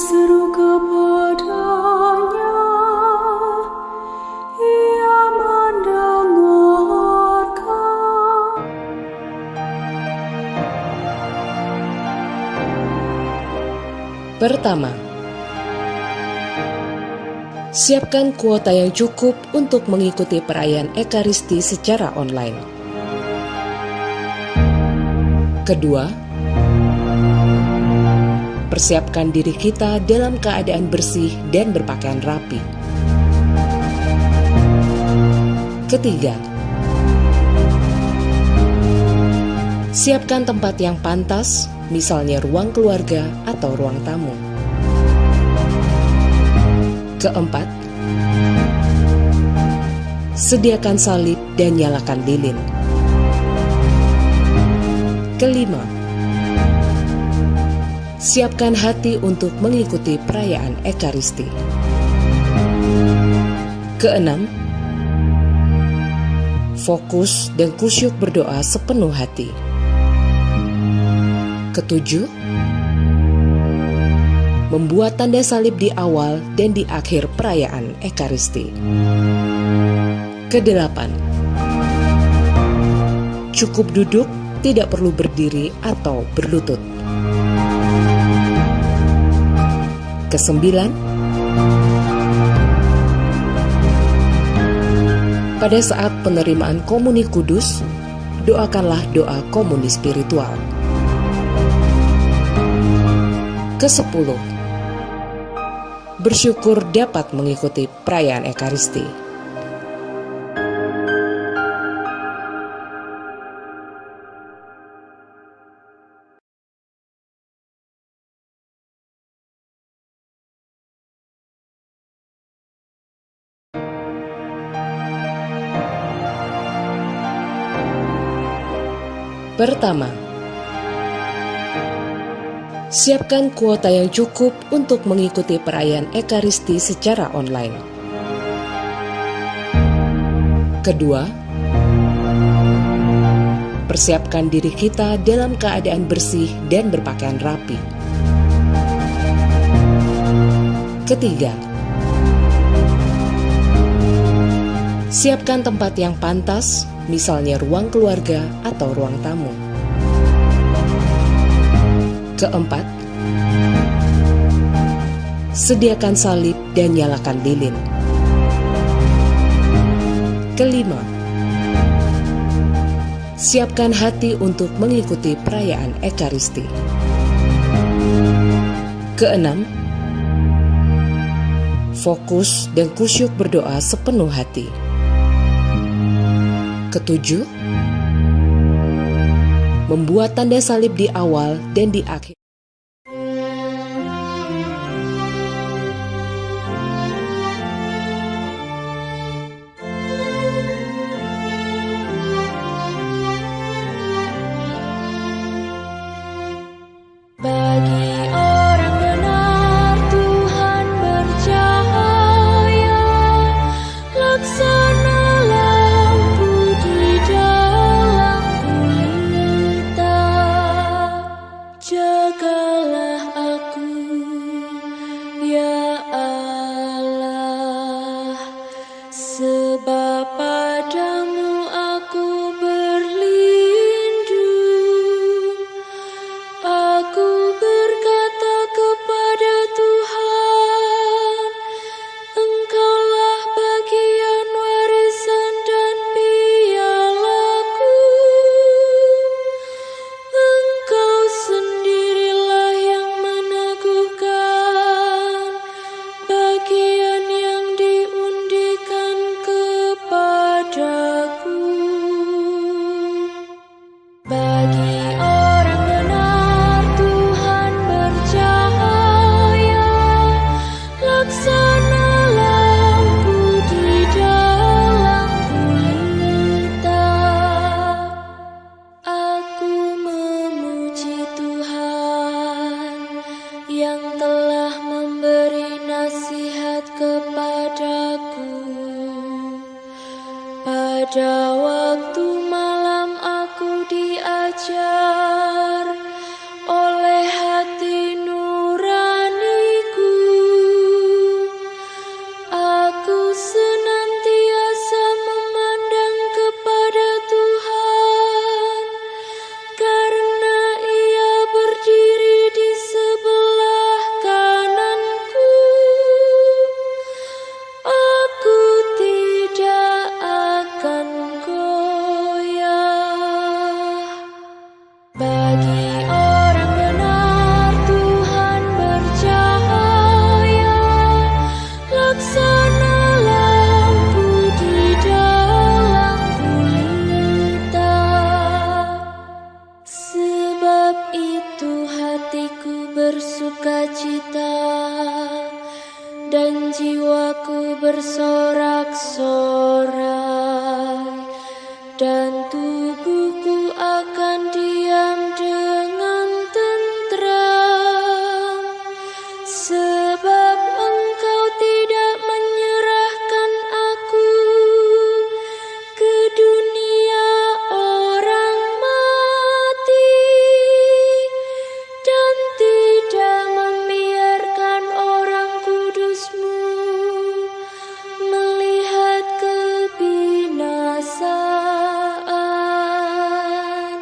seru kepadanya, ia mendengarkan. Pertama, siapkan kuota yang cukup untuk mengikuti perayaan Ekaristi secara online. Kedua, persiapkan diri kita dalam keadaan bersih dan berpakaian rapi. Ketiga, siapkan tempat yang pantas, misalnya ruang keluarga atau ruang tamu. Keempat, sediakan salib dan nyalakan lilin. Kelima, siapkan hati untuk mengikuti perayaan Ekaristi. Keenam, fokus dan kusyuk berdoa sepenuh hati. Ketujuh, membuat tanda salib di awal dan di akhir perayaan Ekaristi. Kedelapan, cukup duduk, tidak perlu berdiri atau berlutut. Kesembilan, pada saat penerimaan komuni kudus, doakanlah doa komuni spiritual. Kesepuluh, bersyukur dapat mengikuti perayaan Ekaristi. Pertama, siapkan kuota yang cukup untuk mengikuti perayaan Ekaristi secara online. Kedua, persiapkan diri kita dalam keadaan bersih dan berpakaian rapi. Ketiga, siapkan tempat yang pantas, misalnya ruang keluarga atau ruang tamu. Keempat, sediakan salib dan nyalakan lilin. Kelima, siapkan hati untuk mengikuti perayaan Ekaristi. Keenam, fokus dan kusyuk berdoa sepenuh hati. Ketujuh, membuat tanda salib di awal dan di akhir. Bagi orang benar Tuhan bercahaya, laksana lampu di dalam gulita. Jagalah aku, ya Allah, sebab padamu aku berlindung. Aku berkata kepada Tuhan, Engkaulah bagian warisan dan pialaku. Engkau sendirilah yang bersukacita dan jiwaku bersorak-sorai, dan tubuhku akan diam dengan tentram, sebab Engkau tidak menyerahkan aku ke dunia orang mati, dan tidak membiarkan orang kudus-Mu melihat kebinasaan.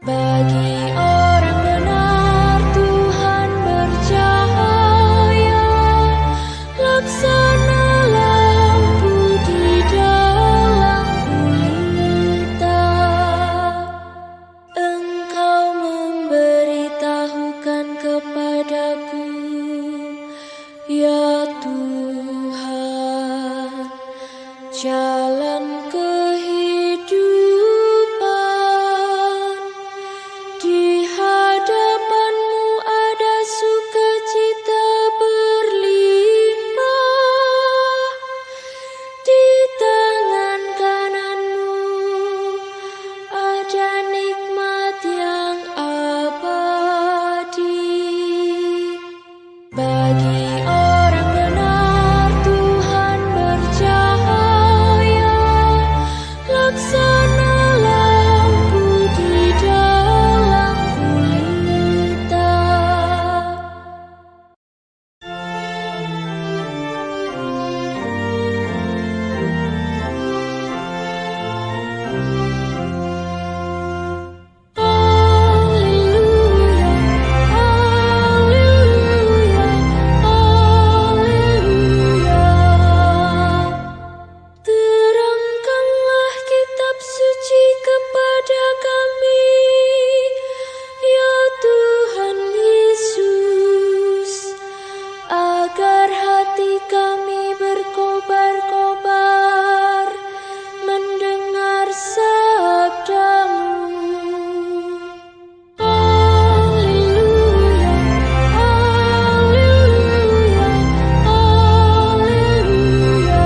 Bagi orang benar Tuhan bercahaya, laksana lampu di dalam gulita. Engkau memberitahukan kepadaku, ya Tuhan, jalan kehidupan. Di hadapan-Mu ada sukacita berlimpah, di tangan kanan-Mu ada nikmat yang abadi. Bagi orang benar Tuhan bercahaya, laksana lampu di dalam gulita. Haleluya, haleluya, haleluya. Terangkanlah kitab suci kepada kami, ya Tuhan Yesus, agar hati kami berkobar-kobar mendengar sabda-Mu. Haleluya, haleluya, haleluya.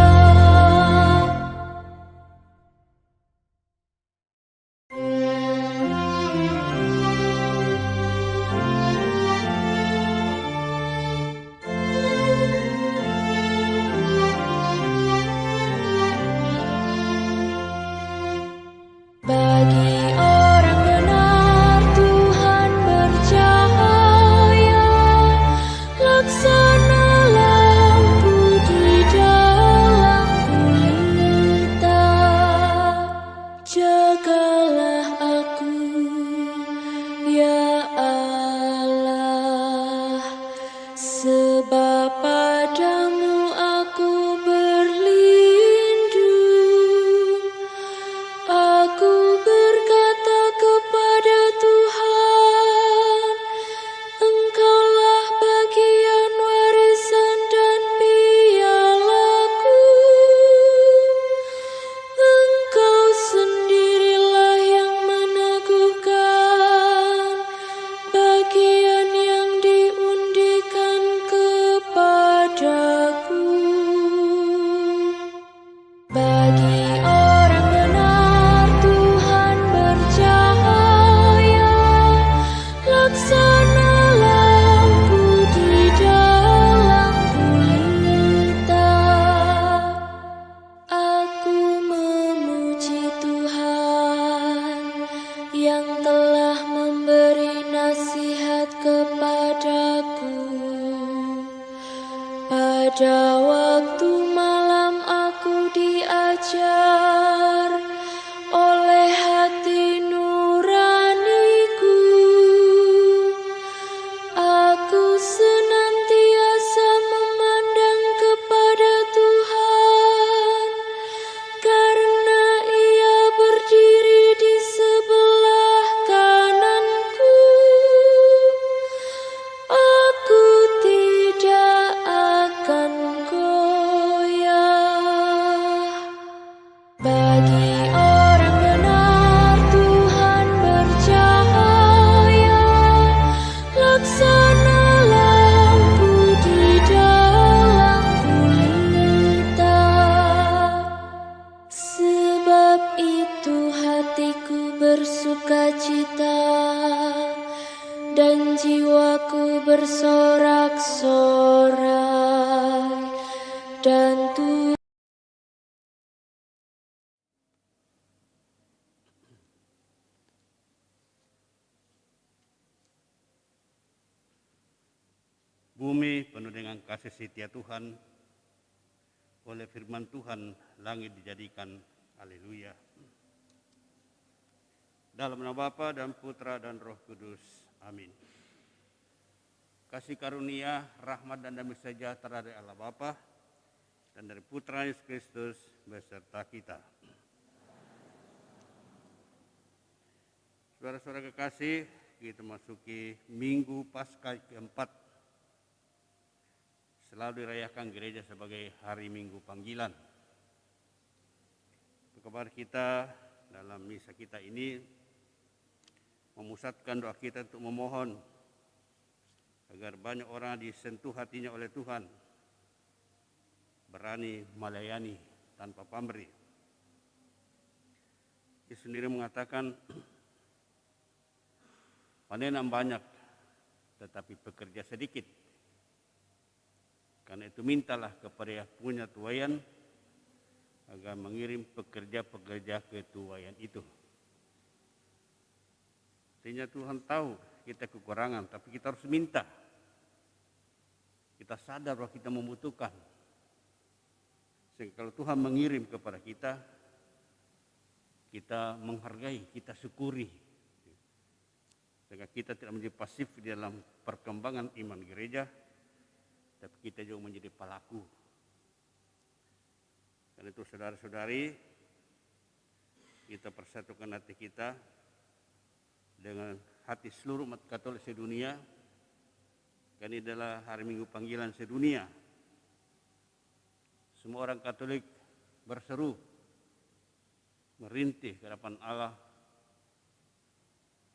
Bagi orang benar Tuhan bercahaya, laksana lampu di dalam gulita. Jagalah aku, ya Allah, sebab padamu aku berlindung. Aku berkata kepada Tuhan, Engkaulah bagian warisan dan pialaku. Engkau sendirilah yang meneguhkan bagian yang diundikan kepadaku. Bagi orang benar Tuhan bercahaya, laksana lampu di dalam gulita. Aku memuji Tuhan yang telah memberi nasihat kepadaku. Pada waktu malam aku diajar oleh hati nuraniku. Aku senantiasa memandang kepada Tuhan, karena Ia berdiri di sebelah kananku. Aku tidak akan goyah. Bagi orang benar Tuhan bercahaya, laksana jiwaku bersorak-sorai dan Bumi penuh dengan kasih setia Tuhan, oleh firman Tuhan langit dijadikan. Haleluya. Dalam nama Bapa dan Putra dan Roh Kudus. Amin. Kasih karunia, rahmat dan damai sejahtera dari Allah Bapa dan dari Putra Yesus Kristus beserta kita. Saudara-saudara kekasih, kita masuki Minggu Paskah keempat. Selalu dirayakan gereja sebagai hari Minggu Panggilan. Kabar kita dalam misa kita ini memusatkan doa kita untuk memohon agar banyak orang disentuh hatinya oleh Tuhan, berani melayani tanpa pamrih. Dia sendiri mengatakan, panenan banyak tetapi pekerja sedikit. Karena itu mintalah kepada yang punya tuayan agar mengirim pekerja-pekerja ke tuayan itu. Artinya Tuhan tahu kita kekurangan, tapi kita harus minta. Kita sadar bahwa kita membutuhkan. Sehingga kalau Tuhan mengirim kepada kita, kita menghargai, kita syukuri. Sehingga kita tidak menjadi pasif di dalam perkembangan iman gereja, tapi kita juga menjadi pelaku. Karena itu saudara-saudari, kita persatukan hati kita dengan hati seluruh umat Katolik sedunia. Karena ini adalah hari Minggu Panggilan sedunia. Semua orang Katolik berseru, merintih ke hadapan Allah.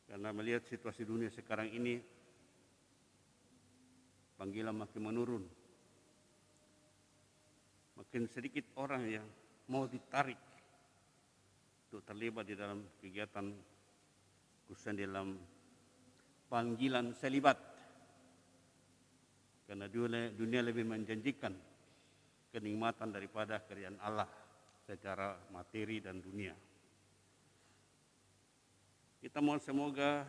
Karena melihat situasi dunia sekarang ini, panggilan makin menurun. Makin sedikit orang yang mau ditarik untuk terlibat di dalam kegiatan, khususnya dalam panggilan selibat. Karena dunia lebih menjanjikan kenikmatan daripada kerjaan Allah secara materi dan dunia. Kita mohon semoga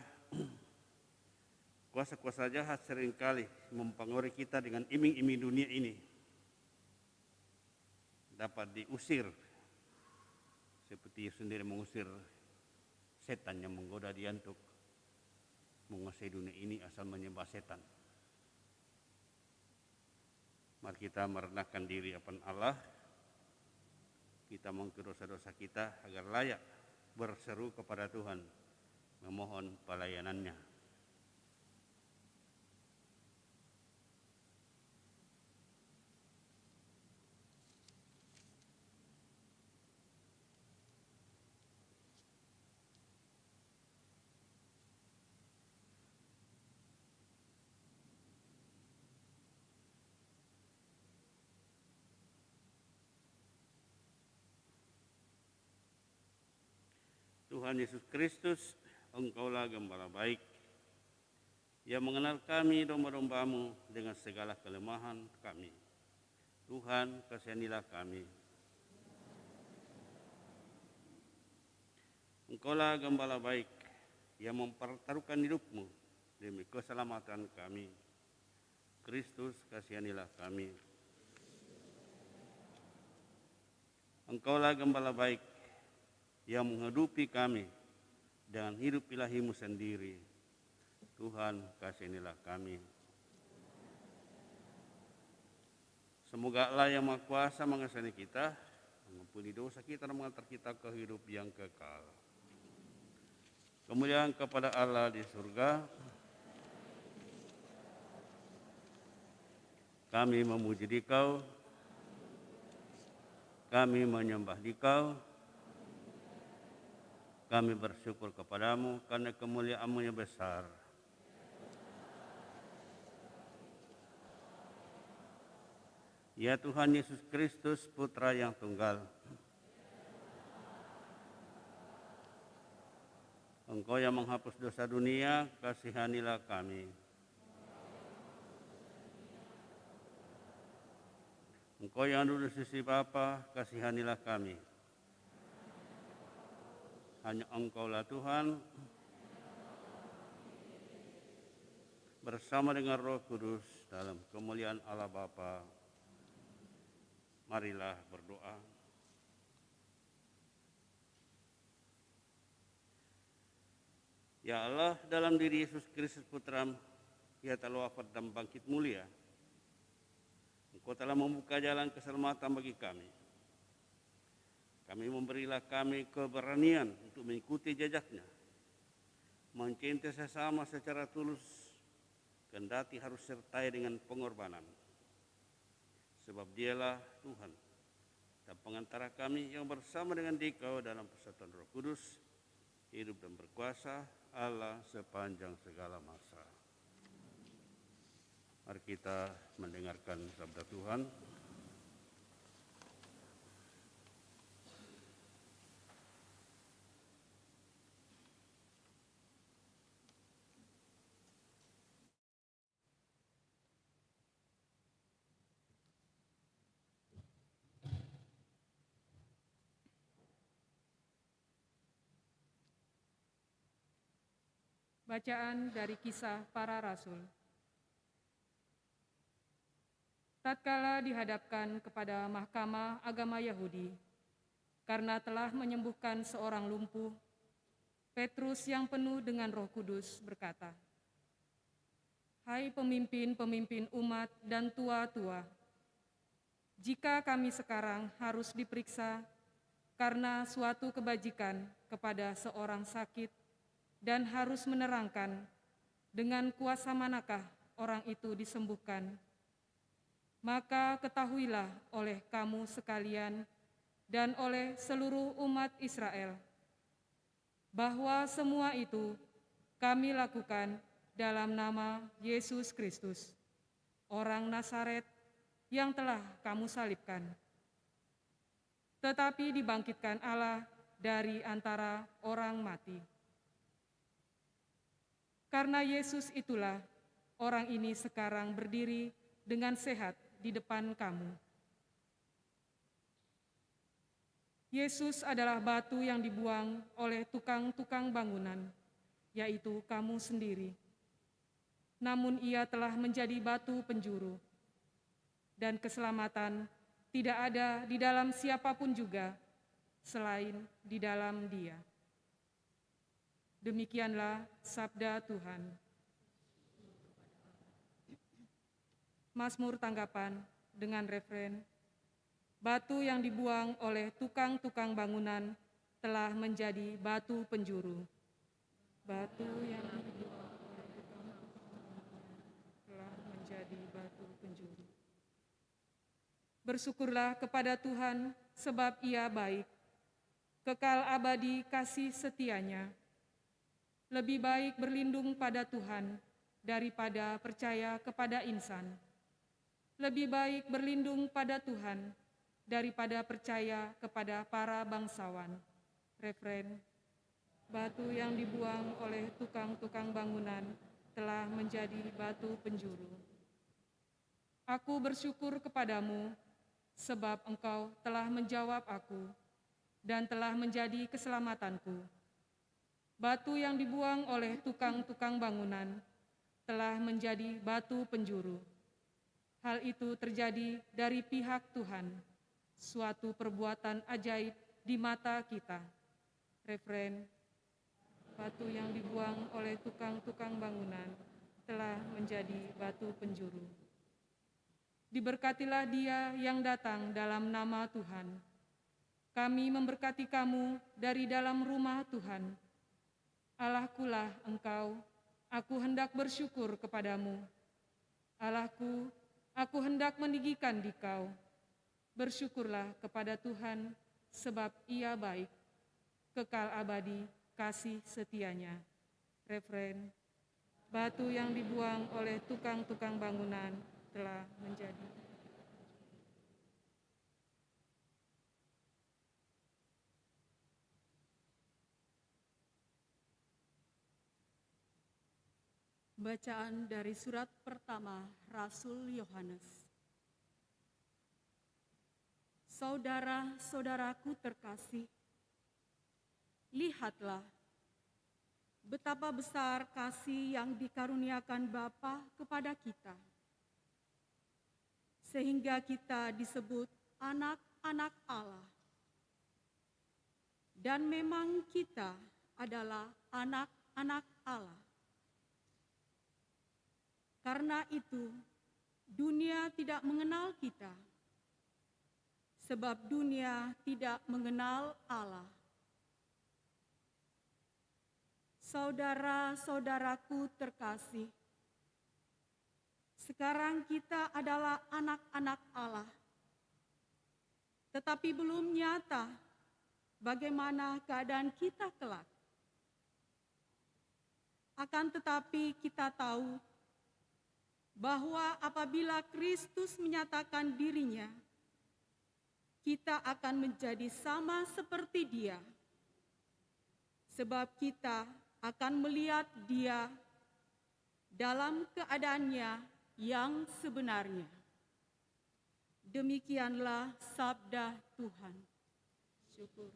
kuasa-kuasa jahat seringkali mempengaruhi kita dengan iming-iming dunia ini dapat diusir seperti sendiri mengusir setan yang menggoda dia untuk menguasai dunia ini asal menyembah setan. Mari kita merendahkan diri hadapan Allah. Kita mengakui dosa-dosa kita agar layak berseru kepada Tuhan, memohon pelayanannya. Tuhan Yesus Kristus, Engkaulah Gembala baik, yang mengenal kami domba-domba-Mu dengan segala kelemahan kami. Tuhan, kasihanilah kami. Engkaulah Gembala baik, yang mempertaruhkan hidup-Mu demi keselamatan kami. Kristus, kasihanilah kami. Engkaulah Gembala baik, yang menghidupi kami dengan hidup ilahi-Mu sendiri. Tuhan, kasihanilah kami. Semoga Allah yang Maha Kuasa mengasihani kita, mengampuni dosa kita dan mengantar kita ke hidup yang kekal. Kemuliaan kepada Allah di surga. Kami memuji Dikau, kami menyembah Dikau, kami bersyukur kepadamu karena kemuliaan-Mu yang besar. Ya Tuhan Yesus Kristus, Putra yang tunggal, Engkau yang menghapus dosa dunia, kasihanilah kami. Engkau yang duduk di sisi Bapa, kasihanilah kami. Hanya Engkaulah Tuhan, bersama dengan Roh Kudus dalam kemuliaan Allah Bapa. Marilah berdoa. Ya Allah, dalam diri Yesus Kristus Putra-Mu, Ia telah wafat dan bangkit mulia. Engkau telah membuka jalan keselamatan bagi kami. Kami memberilah kami keberanian untuk mengikuti jejaknya, mencintai sesama secara tulus, kendati harus sertai dengan pengorbanan. Sebab Dialah Tuhan dan pengantara kami yang bersama dengan Dikau dalam persatuan Roh Kudus, hidup dan berkuasa Allah sepanjang segala masa. Mari kita mendengarkan sabda Tuhan. Bacaan dari Kisah Para Rasul. Tatkala dihadapkan kepada Mahkamah Agama Yahudi, karena telah menyembuhkan seorang lumpuh, Petrus yang penuh dengan Roh Kudus berkata, "Hai pemimpin-pemimpin umat dan tua-tua, jika kami sekarang harus diperiksa karena suatu kebajikan kepada seorang sakit dan harus menerangkan dengan kuasa manakah orang itu disembuhkan, maka ketahuilah oleh kamu sekalian dan oleh seluruh umat Israel, bahwa semua itu kami lakukan dalam nama Yesus Kristus, orang Nazaret yang telah kamu salibkan, tetapi dibangkitkan Allah dari antara orang mati. Karena Yesus itulah orang ini sekarang berdiri dengan sehat di depan kamu. Yesus adalah batu yang dibuang oleh tukang-tukang bangunan, yaitu kamu sendiri. Namun Ia telah menjadi batu penjuru, dan keselamatan tidak ada di dalam siapapun juga selain di dalam Dia. Demikianlah sabda Tuhan. Mazmur tanggapan dengan referen, batu yang dibuang oleh tukang-tukang bangunan telah menjadi batu penjuru. Batu yang dibuang oleh tukang-tukang bangunan telah menjadi batu penjuru. Bersyukurlah kepada Tuhan sebab Ia baik, kekal abadi kasih setianya. Lebih baik berlindung pada Tuhan daripada percaya kepada insan. Lebih baik berlindung pada Tuhan daripada percaya kepada para bangsawan. Referen, batu yang dibuang oleh tukang-tukang bangunan telah menjadi batu penjuru. Aku bersyukur kepadamu, sebab Engkau telah menjawab aku dan telah menjadi keselamatanku. Batu yang dibuang oleh tukang-tukang bangunan telah menjadi batu penjuru. Hal itu terjadi dari pihak Tuhan, suatu perbuatan ajaib di mata kita. Referen, batu yang dibuang oleh tukang-tukang bangunan telah menjadi batu penjuru. Diberkatilah Dia yang datang dalam nama Tuhan. Kami memberkati kamu dari dalam rumah Tuhan. Allahkulah Engkau, aku hendak bersyukur kepadamu. Allahku, aku hendak meninggikan Dikau. Bersyukurlah kepada Tuhan, sebab Ia baik, kekal abadi kasih setianya. Referen, batu yang dibuang oleh tukang-tukang bangunan telah menjadi. Bacaan dari surat pertama Rasul Yohanes. Saudara-saudaraku terkasih, lihatlah betapa besar kasih yang dikaruniakan Bapa kepada kita, sehingga kita disebut anak-anak Allah. Dan memang kita adalah anak-anak Allah. Karena itu, dunia tidak mengenal kita, sebab dunia tidak mengenal Allah. Saudara-saudaraku terkasih, sekarang kita adalah anak-anak Allah, tetapi belum nyata bagaimana keadaan kita kelak. Akan tetapi kita tahu bahwa apabila Kristus menyatakan dirinya, kita akan menjadi sama seperti Dia, sebab kita akan melihat Dia dalam keadaannya yang sebenarnya. Demikianlah sabda Tuhan. Syukur.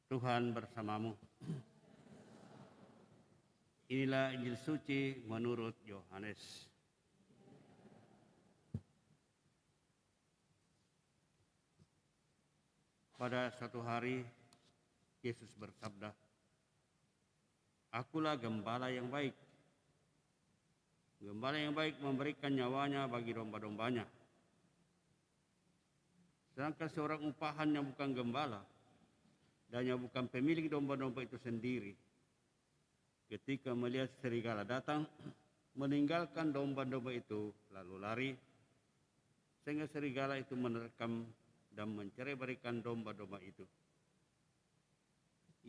Tuhan bersamamu. Inilah Injil suci menurut Yohanes. Pada suatu hari, Yesus bersabda, "Akulah gembala yang baik. Gembala yang baik memberikan nyawanya bagi domba-dombanya. Sedangkan seorang upahan yang bukan gembala, dan yang bukan pemilik domba-domba itu sendiri, ketika melihat serigala datang, meninggalkan domba-domba itu lalu lari, sehingga serigala itu menerkam dan mencerai-beraikan domba-domba itu.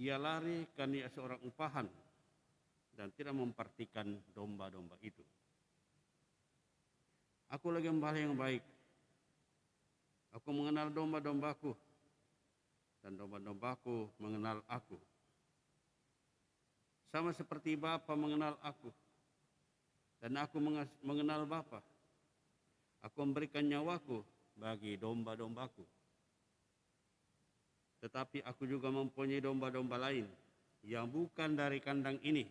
Ia lari karena ia seorang upahan dan tidak memperhatikan domba-domba itu. Akulah gembala yang baik. Aku mengenal domba-dombaku, dan domba-dombaku mengenal aku. Sama seperti Bapa mengenal aku, dan aku mengenal Bapa. Aku memberikan nyawaku bagi domba-dombaku. Tetapi aku juga mempunyai domba-domba lain yang bukan dari kandang ini.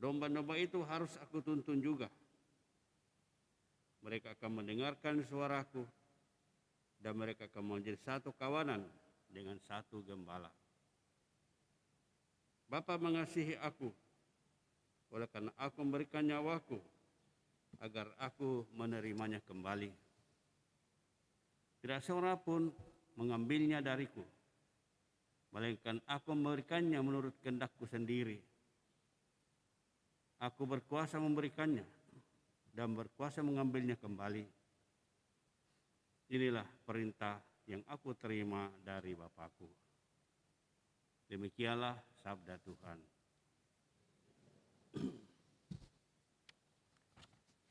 Domba-domba itu harus aku tuntun juga. Mereka akan mendengarkan suaraku, dan mereka akan menjadi satu kawanan dengan satu gembala. Bapa mengasihi aku, oleh karena aku memberikan nyawaku, agar aku menerimanya kembali. Tidak seorang pun mengambilnya dariku, melainkan aku memberikannya menurut kehendakku sendiri. Aku berkuasa memberikannya, dan berkuasa mengambilnya kembali. Inilah perintah yang aku terima dari Bapakku." Demikianlah sabda Tuhan.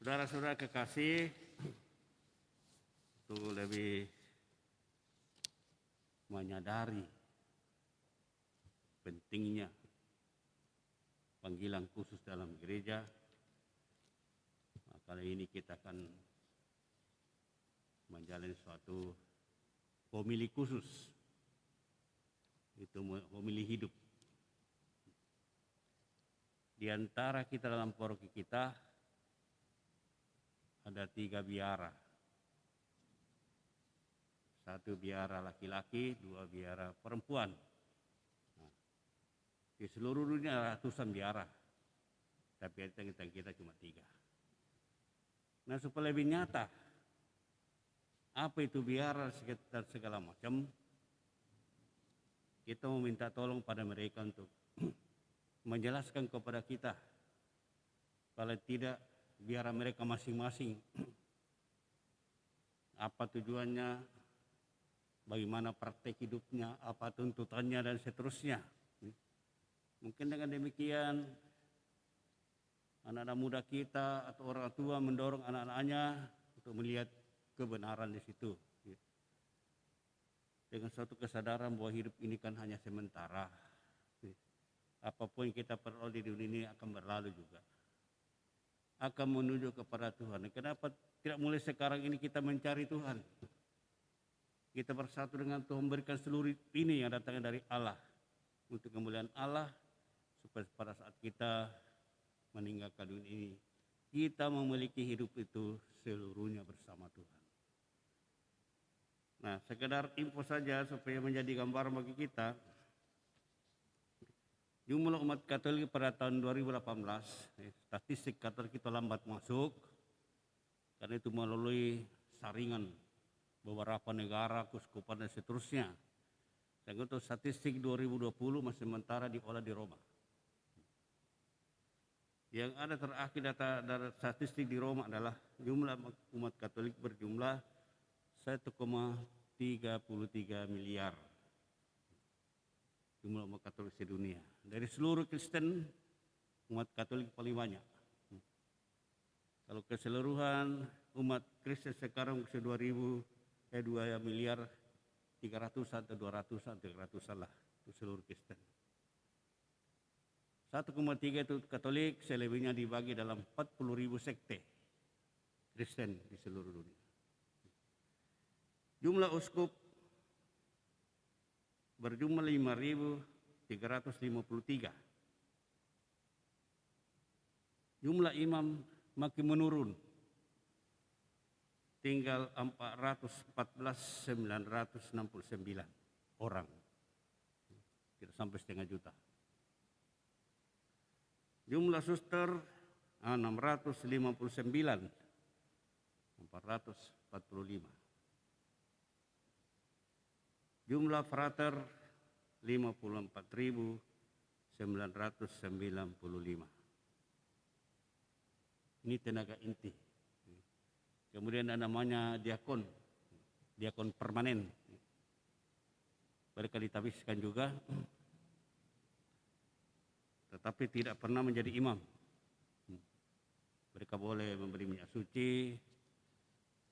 Saudara-saudara kekasih, untuk lebih menyadari pentingnya panggilan khusus dalam gereja, kali ini kita akan menjalani suatu homili khusus, itu homili hidup. Di antara kita dalam paroki kita ada 3 biara. 1 biara laki-laki, 2 biara perempuan. Nah, di seluruh dunia ratusan biara, tapi kita cuma 3. Nah, supaya lebih nyata apa itu biara dan segala macam, kita meminta tolong pada mereka untuk menjelaskan kepada kita. Kalau tidak, biar mereka masing-masing apa tujuannya, bagaimana praktek hidupnya, apa tuntutannya, dan seterusnya. Mungkin dengan demikian anak-anak muda kita atau orang tua mendorong anak-anaknya untuk melihat kebenaran di situ. Dengan suatu kesadaran bahwa hidup ini kan hanya sementara. Apapun yang kita peroleh di dunia ini akan berlalu juga. Akan menuju kepada Tuhan. Kenapa tidak mulai sekarang ini kita mencari Tuhan? Kita bersatu dengan Tuhan, memberikan seluruh ini yang datangnya dari Allah. Untuk kemuliaan Allah, supaya pada saat kita meninggalkan dunia ini, kita memiliki hidup itu seluruhnya bersama Tuhan. Nah, sekedar info saja supaya menjadi gambaran bagi kita. Jumlah umat Katolik pada tahun 2018, statistik Katolik kita lambat masuk, karena itu melalui saringan beberapa negara, keuskupan dan seterusnya. Dan untuk statistik 2020 masih sementara diolah di Roma. Yang ada terakhir data statistik di Roma adalah jumlah umat Katolik berjumlah 1,33 miliar. Jumlah umat Katolik sedunia. Dari seluruh Kristen, umat Katolik paling banyak. Kalau keseluruhan umat Kristen sekarang 2 miliar 300 atau 200 lah, itu seluruh Kristen. 1,3 itu Katolik, selebihnya dibagi dalam 40.000 sekte Kristen di seluruh dunia. Jumlah uskup berjumlah 5.353. Jumlah imam makin menurun, tinggal 414.969 orang, tidak sampai setengah juta. Jumlah suster 659.445. Jumlah frater 54.995. Ini tenaga inti. Kemudian ada namanya diakon, diakon permanen. Mereka ditabiskan juga, tetapi tidak pernah menjadi imam. Mereka boleh memberi minyak suci,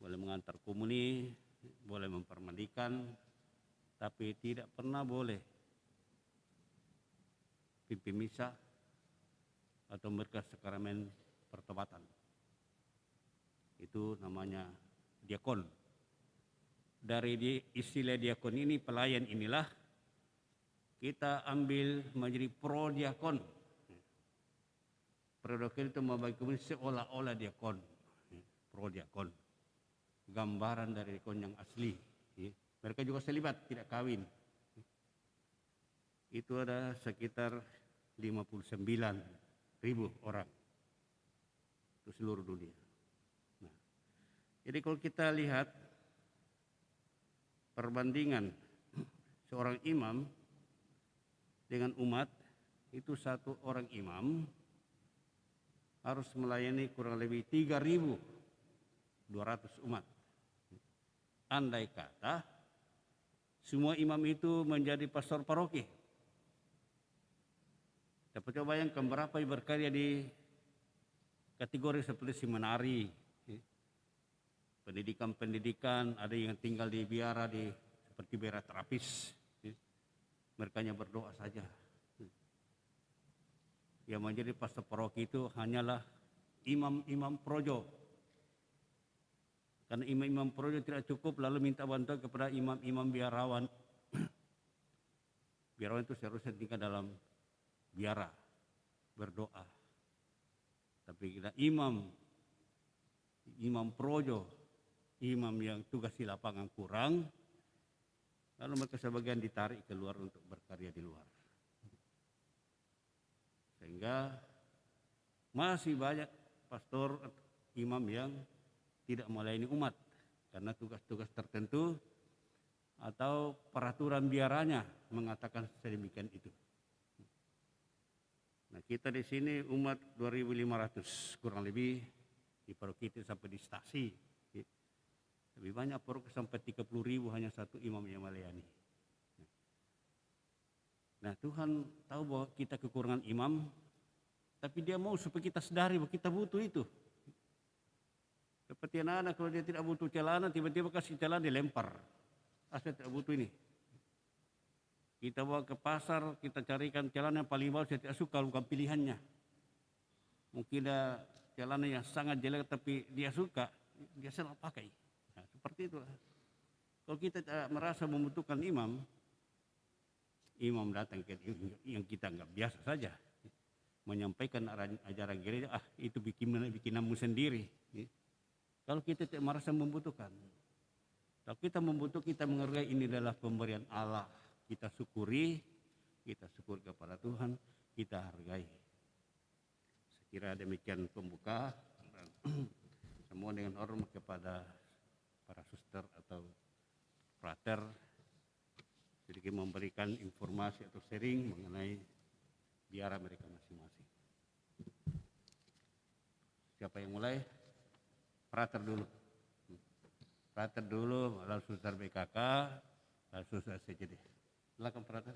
boleh mengantar komuni, boleh mempermandikan, tapi tidak pernah boleh pimpin misa atau berkas sakramen pertobatan. Itu namanya diakon. Dari istilah diakon ini, pelayan inilah, kita ambil menjadi pro-diakon. Pro-diakon itu membagi komunitas seolah-olah diakon. Pro-diakon. Gambaran dari diakon yang asli. Mereka juga selibat, tidak kawin. Itu ada sekitar 59.000 orang. Itu seluruh dunia. Nah, jadi kalau kita lihat perbandingan seorang imam dengan umat, itu satu orang imam harus melayani kurang lebih 3.200 umat. Andai kata semua imam itu menjadi pastor paroki, dapat coba bayangkan berapa yang berkarya di kategori seperti seminari, pendidikan-pendidikan, ada yang tinggal di biara seperti biara terapis. Mereka hanya berdoa saja. Yang menjadi pastor paroki itu hanyalah imam-imam projo. Karena imam-imam projo tidak cukup, lalu minta bantuan kepada imam-imam biarawan. Biarawan itu seharusnya tinggal dalam biara, berdoa. Tapi kita imam projo, imam yang tugas di lapangan kurang, lalu mereka sebagian ditarik keluar untuk berkarya di luar. Sehingga masih banyak pastor imam yang tidak melayani umat karena tugas-tugas tertentu atau peraturan biaranya mengatakan sedemikian itu. Nah, kita di sini umat 2.500 kurang lebih di paroki kita sampai di stasi. Lebih banyak paroki sampai 30.000 hanya satu imam yang melayani. Nah, Tuhan tahu bahwa kita kekurangan imam, tapi Dia mau supaya kita sadari bahwa kita butuh itu. Seperti anak-anak kalau dia tidak butuh celana, tiba-tiba kasih celana dilempar. Saya tidak butuh ini. Kita bawa ke pasar, kita carikan celana yang paling bagus, saya tidak suka, bukan pilihannya. Mungkin ada celana yang sangat jelek tapi dia suka, dia selalu pakai. Nah, seperti itulah. Kalau kita tidak merasa membutuhkan imam, imam datang yang kita anggap biasa saja. Menyampaikan ajaran gereja, itu bikinanmu sendiri. Kalau kita tidak merasa membutuhkan. Kalau kita membutuhkan, kita menghargai ini adalah pemberian Allah. Kita syukuri kepada Tuhan, kita hargai. Saya kira demikian pembuka. Semua dengan hormat kepada para suster atau frater, sedikit memberikan informasi atau sharing mengenai biara mereka masing-masing. Siapa yang mulai? Frater dulu, lalu suster BKK, lalu suster CJD. Silakan frater.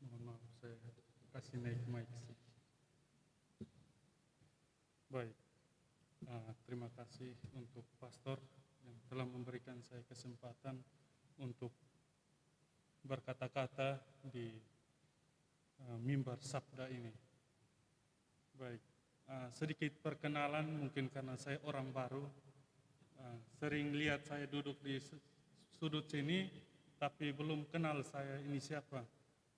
Mohon maaf, saya kasih naik mic sih. Baik, terima kasih untuk pastor yang telah memberikan saya kesempatan untuk berkata-kata di mimbar sabda ini. Baik, sedikit perkenalan mungkin karena saya orang baru. Sering lihat saya duduk di sudut sini, tapi belum kenal saya ini siapa.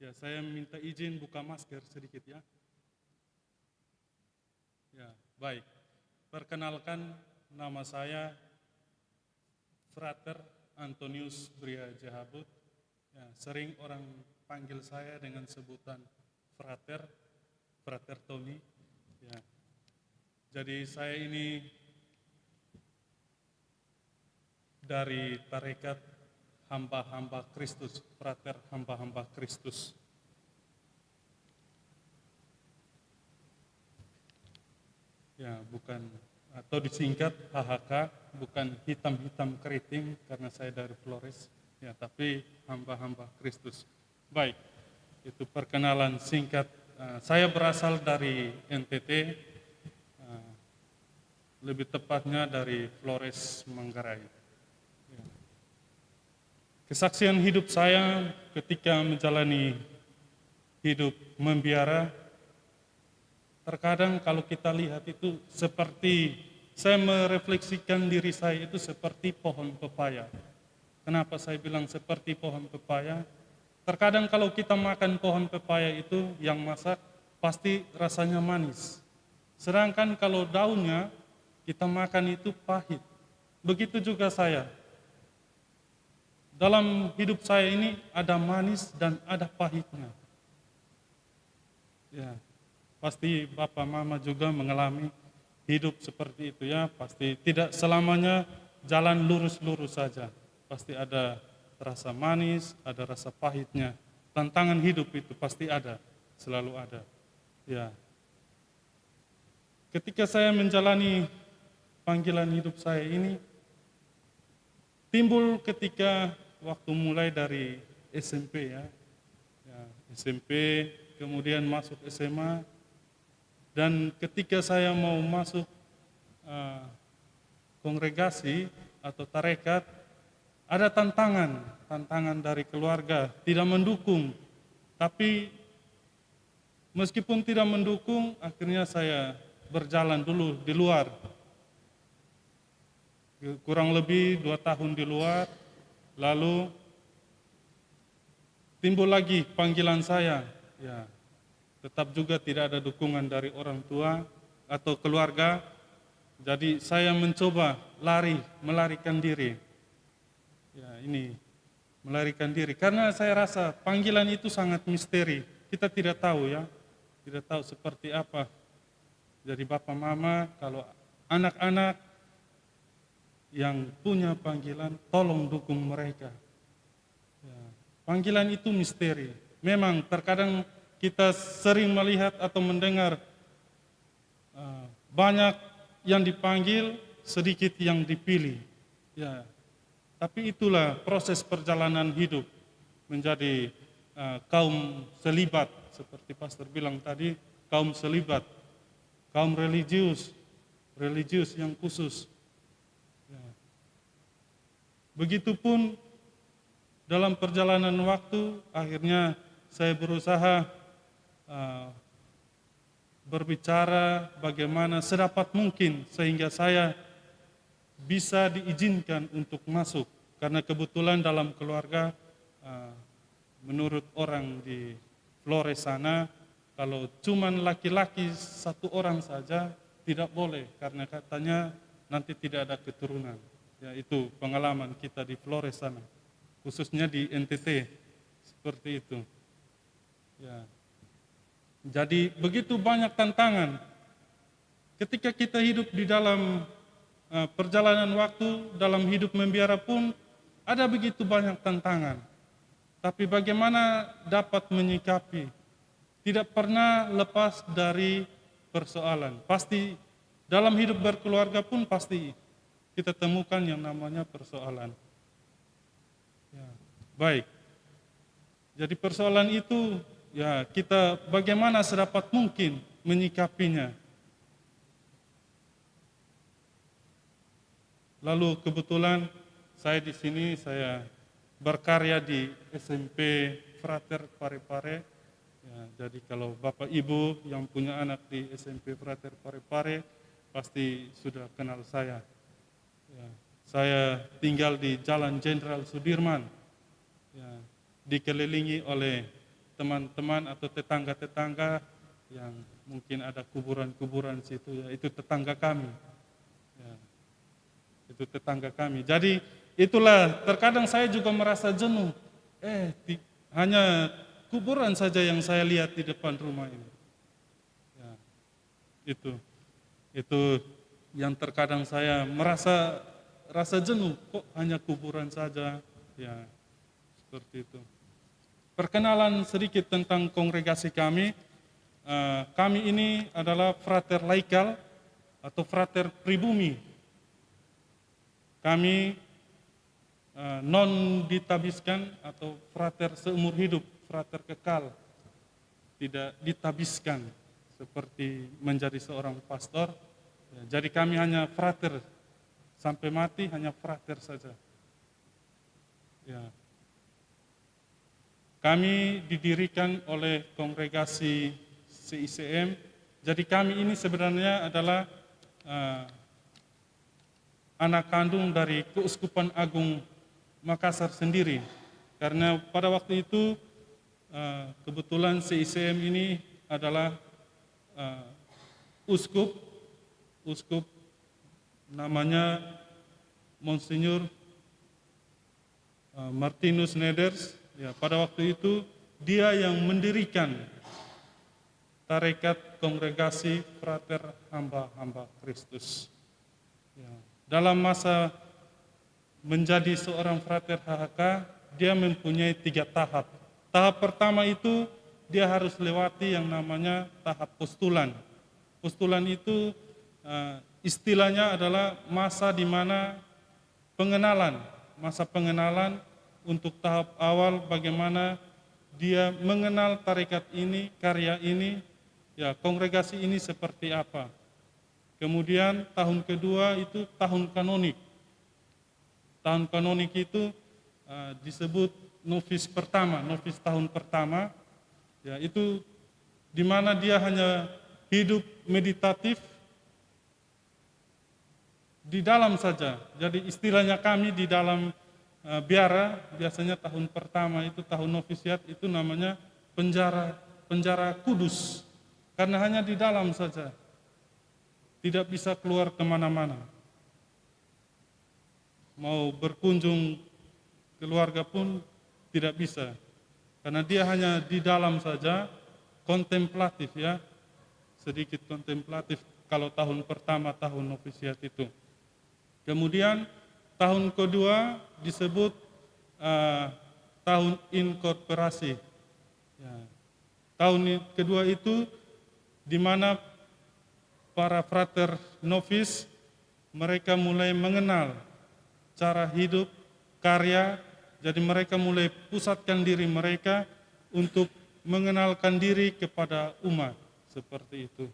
Ya, saya minta izin buka masker sedikit ya. Ya, baik. Perkenalkan, nama saya Frater Antonius Bria Jahabut. Ya, sering orang panggil saya dengan sebutan Frater Tony. Ya. Jadi saya ini dari tarekat hamba-hamba Kristus, Frater hamba-hamba Kristus. Ya, bukan, atau disingkat HHK, bukan hitam-hitam keriting karena saya dari Flores, ya, tapi hamba-hamba Kristus. Baik, itu perkenalan singkat. Saya berasal dari NTT, lebih tepatnya dari Flores, Manggarai. Ya. Kesaksian hidup saya ketika menjalani hidup membiara, terkadang kalau kita lihat itu seperti, saya merefleksikan diri saya itu seperti pohon pepaya. Kenapa saya bilang seperti pohon pepaya? Terkadang kalau kita makan pohon pepaya itu yang masak, pasti rasanya manis. Sedangkan kalau daunnya kita makan itu pahit. Begitu juga saya. Dalam hidup saya ini ada manis dan ada pahitnya. Ya. Pasti Bapak Mama juga mengalami hidup seperti itu ya. Pasti tidak selamanya jalan lurus-lurus saja. Pasti ada rasa manis, ada rasa pahitnya. Tantangan hidup itu pasti ada, selalu ada. Ya. Ketika saya menjalani panggilan hidup saya ini, timbul ketika waktu mulai dari SMP ya. SMP, kemudian masuk SMA. Dan ketika saya mau masuk kongregasi atau tarekat, ada tantangan dari keluarga, tidak mendukung. Tapi meskipun tidak mendukung, akhirnya saya berjalan dulu di luar. Kurang lebih 2 tahun di luar, lalu timbul lagi panggilan saya, ya tetap juga tidak ada dukungan dari orang tua atau keluarga. Jadi saya mencoba melarikan diri. Ya, ini melarikan diri karena saya rasa panggilan itu sangat misteri. Kita tidak tahu ya, tidak tahu seperti apa. Jadi Bapak Mama, kalau anak-anak yang punya panggilan, tolong dukung mereka. Ya, panggilan itu misteri. Memang terkadang kita sering melihat atau mendengar banyak yang dipanggil, sedikit yang dipilih. Ya, tapi itulah proses perjalanan hidup menjadi kaum selibat, seperti Pastor bilang tadi, kaum selibat, kaum religius yang khusus. Ya. Begitupun dalam perjalanan waktu, akhirnya saya berusaha berbicara bagaimana sedapat mungkin sehingga saya bisa diizinkan untuk masuk. Karena kebetulan dalam keluarga, menurut orang di Flores sana, kalau cuman laki-laki satu orang saja tidak boleh, karena katanya nanti tidak ada keturunan. Ya, itu pengalaman kita di Flores sana, khususnya di NTT, seperti itu. Ya. Jadi begitu banyak tantangan. Ketika kita hidup di dalam perjalanan waktu, dalam hidup membiara pun ada begitu banyak tantangan. Tapi bagaimana dapat menyikapi? Tidak pernah lepas dari persoalan. Pasti dalam hidup berkeluarga pun pasti kita temukan yang namanya persoalan. Ya, baik. Jadi persoalan itu ya kita bagaimana sedapat mungkin menyikapinya. Lalu kebetulan saya di sini saya berkarya di SMP Frater Parepare. Ya, jadi kalau Bapak Ibu yang punya anak di SMP Frater Parepare pasti sudah kenal saya. Ya, saya tinggal di Jalan Jenderal Sudirman. Ya, dikelilingi oleh teman-teman atau tetangga-tetangga yang mungkin ada kuburan-kuburan situ, ya itu tetangga kami. Ya, itu tetangga kami. Jadi itulah terkadang saya juga merasa jenuh. Hanya kuburan saja yang saya lihat di depan rumah ini. Ya, itu yang terkadang saya rasa jenuh. Kok hanya kuburan saja? Ya, seperti itu. Perkenalan sedikit tentang kongregasi kami. Kami ini adalah frater laikal atau frater pribumi. Kami non ditabiskan atau frater seumur hidup, frater kekal. Tidak ditabiskan seperti menjadi seorang pastor. Jadi kami hanya frater, sampai mati hanya frater saja. Ya. Kami didirikan oleh kongregasi CICM, jadi kami ini sebenarnya adalah anak kandung dari Keuskupan Agung Makassar sendiri. Karena pada waktu itu kebetulan CICM ini adalah uskup namanya Monsinyur Martinus Neders. Ya, pada waktu itu dia yang mendirikan tarekat kongregasi Frater Hamba-Hamba Kristus. Ya, dalam masa menjadi seorang frater HHK, dia mempunyai 3 tahap. Tahap pertama itu dia harus lewati yang namanya tahap postulan. Postulan itu istilahnya adalah masa di mana masa pengenalan untuk tahap awal bagaimana dia mengenal tarekat ini, karya ini, ya kongregasi ini seperti apa. Kemudian tahun kedua itu tahun kanonik. Tahun kanonik itu disebut novis pertama, novis tahun pertama. Ya, itu di mana dia hanya hidup meditatif di dalam saja. Jadi istilahnya kami di dalam biara, biasanya tahun pertama itu tahun novisiat itu namanya penjara kudus, karena hanya di dalam saja, tidak bisa keluar kemana-mana. Mau berkunjung keluarga pun tidak bisa, karena dia hanya di dalam saja, kontemplatif ya, sedikit kontemplatif kalau tahun pertama, tahun novisiat itu. Kemudian tahun kedua disebut tahun inkorporasi. Ya. Tahun kedua itu di mana para frater novis mereka mulai mengenal cara hidup, karya, jadi mereka mulai pusatkan diri mereka untuk mengenalkan diri kepada umat, seperti itu.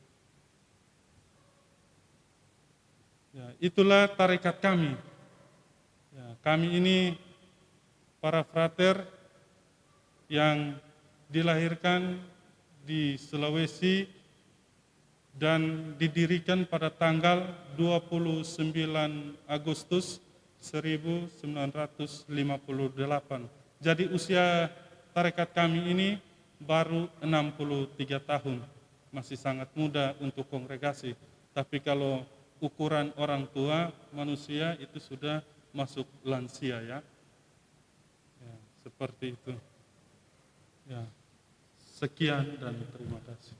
Ya, itulah tarekat kami. Ya, kami ini para frater yang dilahirkan di Sulawesi dan didirikan pada tanggal 29 Agustus 1958. Jadi usia tarekat kami ini baru 63 tahun, masih sangat muda untuk kongregasi. Tapi kalau ukuran orang tua manusia itu sudah masuk lansia ya. Ya, seperti itu. Ya. Sekian dan terima kasih.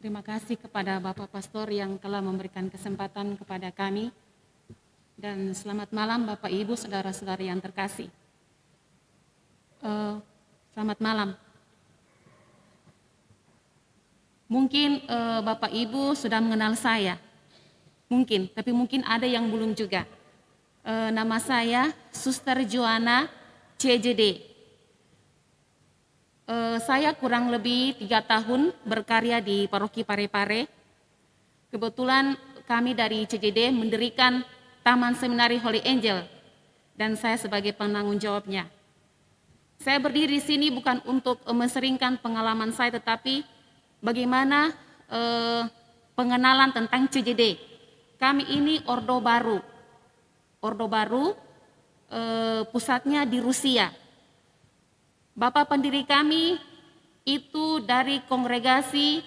Terima kasih kepada Bapak Pastor yang telah memberikan kesempatan kepada kami. Dan selamat malam Bapak Ibu, saudara-saudari yang terkasih. Selamat malam. Mungkin Bapak Ibu sudah mengenal saya. Mungkin, tapi mungkin ada yang belum juga. Nama saya Suster Joanna CJD. Saya kurang lebih 3 tahun berkarya di Paroki Parepare. Kebetulan kami dari CJD mendirikan Taman Seminari Holy Angel dan saya sebagai penanggung jawabnya. Saya berdiri di sini bukan untuk menseringkan pengalaman saya, tetapi bagaimana pengenalan tentang CJD. Kami ini ordo baru. Ordo baru pusatnya di Rusia. Bapak pendiri kami itu dari kongregasi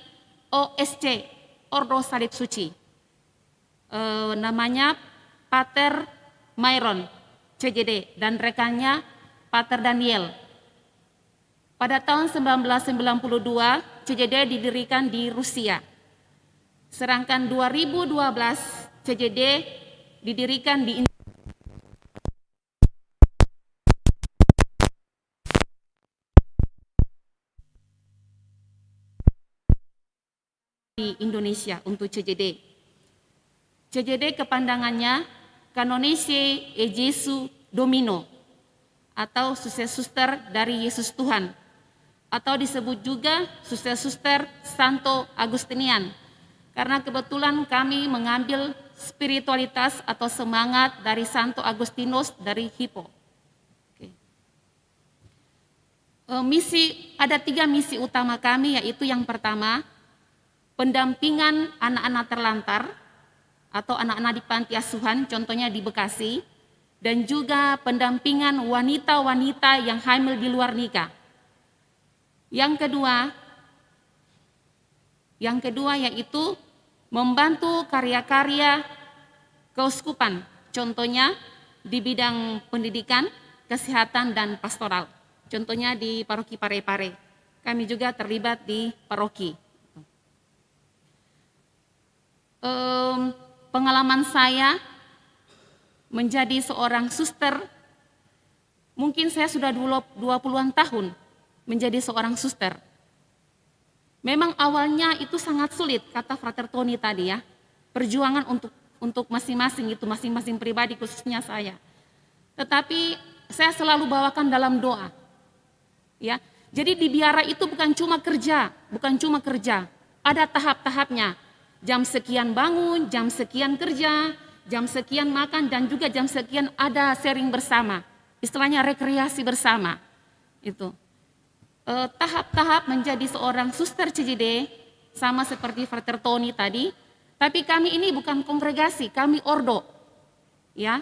OSC, Ordo Salib Suci. Namanya Pater Myron, CJD, dan rekannya Pater Daniel. Pada tahun 1992, CJD didirikan di Rusia. Sedangkan 2012, CJD didirikan di Indonesia untuk CJD. CJD kepandangannya Canonici e Jesu Domino atau suster dari Yesus Tuhan, atau disebut juga suster Santo Agustinian, karena kebetulan kami mengambil spiritualitas atau semangat dari Santo Agustinus dari Hippo. Ada 3 misi utama kami, yaitu yang pertama, pendampingan anak-anak terlantar atau anak-anak di panti asuhan, contohnya di Bekasi, dan juga pendampingan wanita-wanita yang hamil di luar nikah. Yang kedua yaitu membantu karya-karya keuskupan, contohnya di bidang pendidikan, kesehatan, dan pastoral. Contohnya di Paroki Parepare. Kami juga terlibat di paroki. Pengalaman saya menjadi seorang suster, mungkin saya sudah 20-an tahun menjadi seorang suster. Memang awalnya itu sangat sulit, kata Frater Tony tadi ya, perjuangan untuk masing-masing itu, masing-masing pribadi khususnya saya. Tetapi saya selalu bawakan dalam doa. Ya. Jadi di biara itu bukan cuma kerja, ada tahap-tahapnya. Jam sekian bangun, jam sekian kerja, jam sekian makan, dan juga jam sekian ada sharing bersama. Istilahnya rekreasi bersama. Itu. Tahap-tahap menjadi seorang suster CJD, sama seperti Frater Tony tadi, tapi kami ini bukan kongregasi, kami ordo. Ya.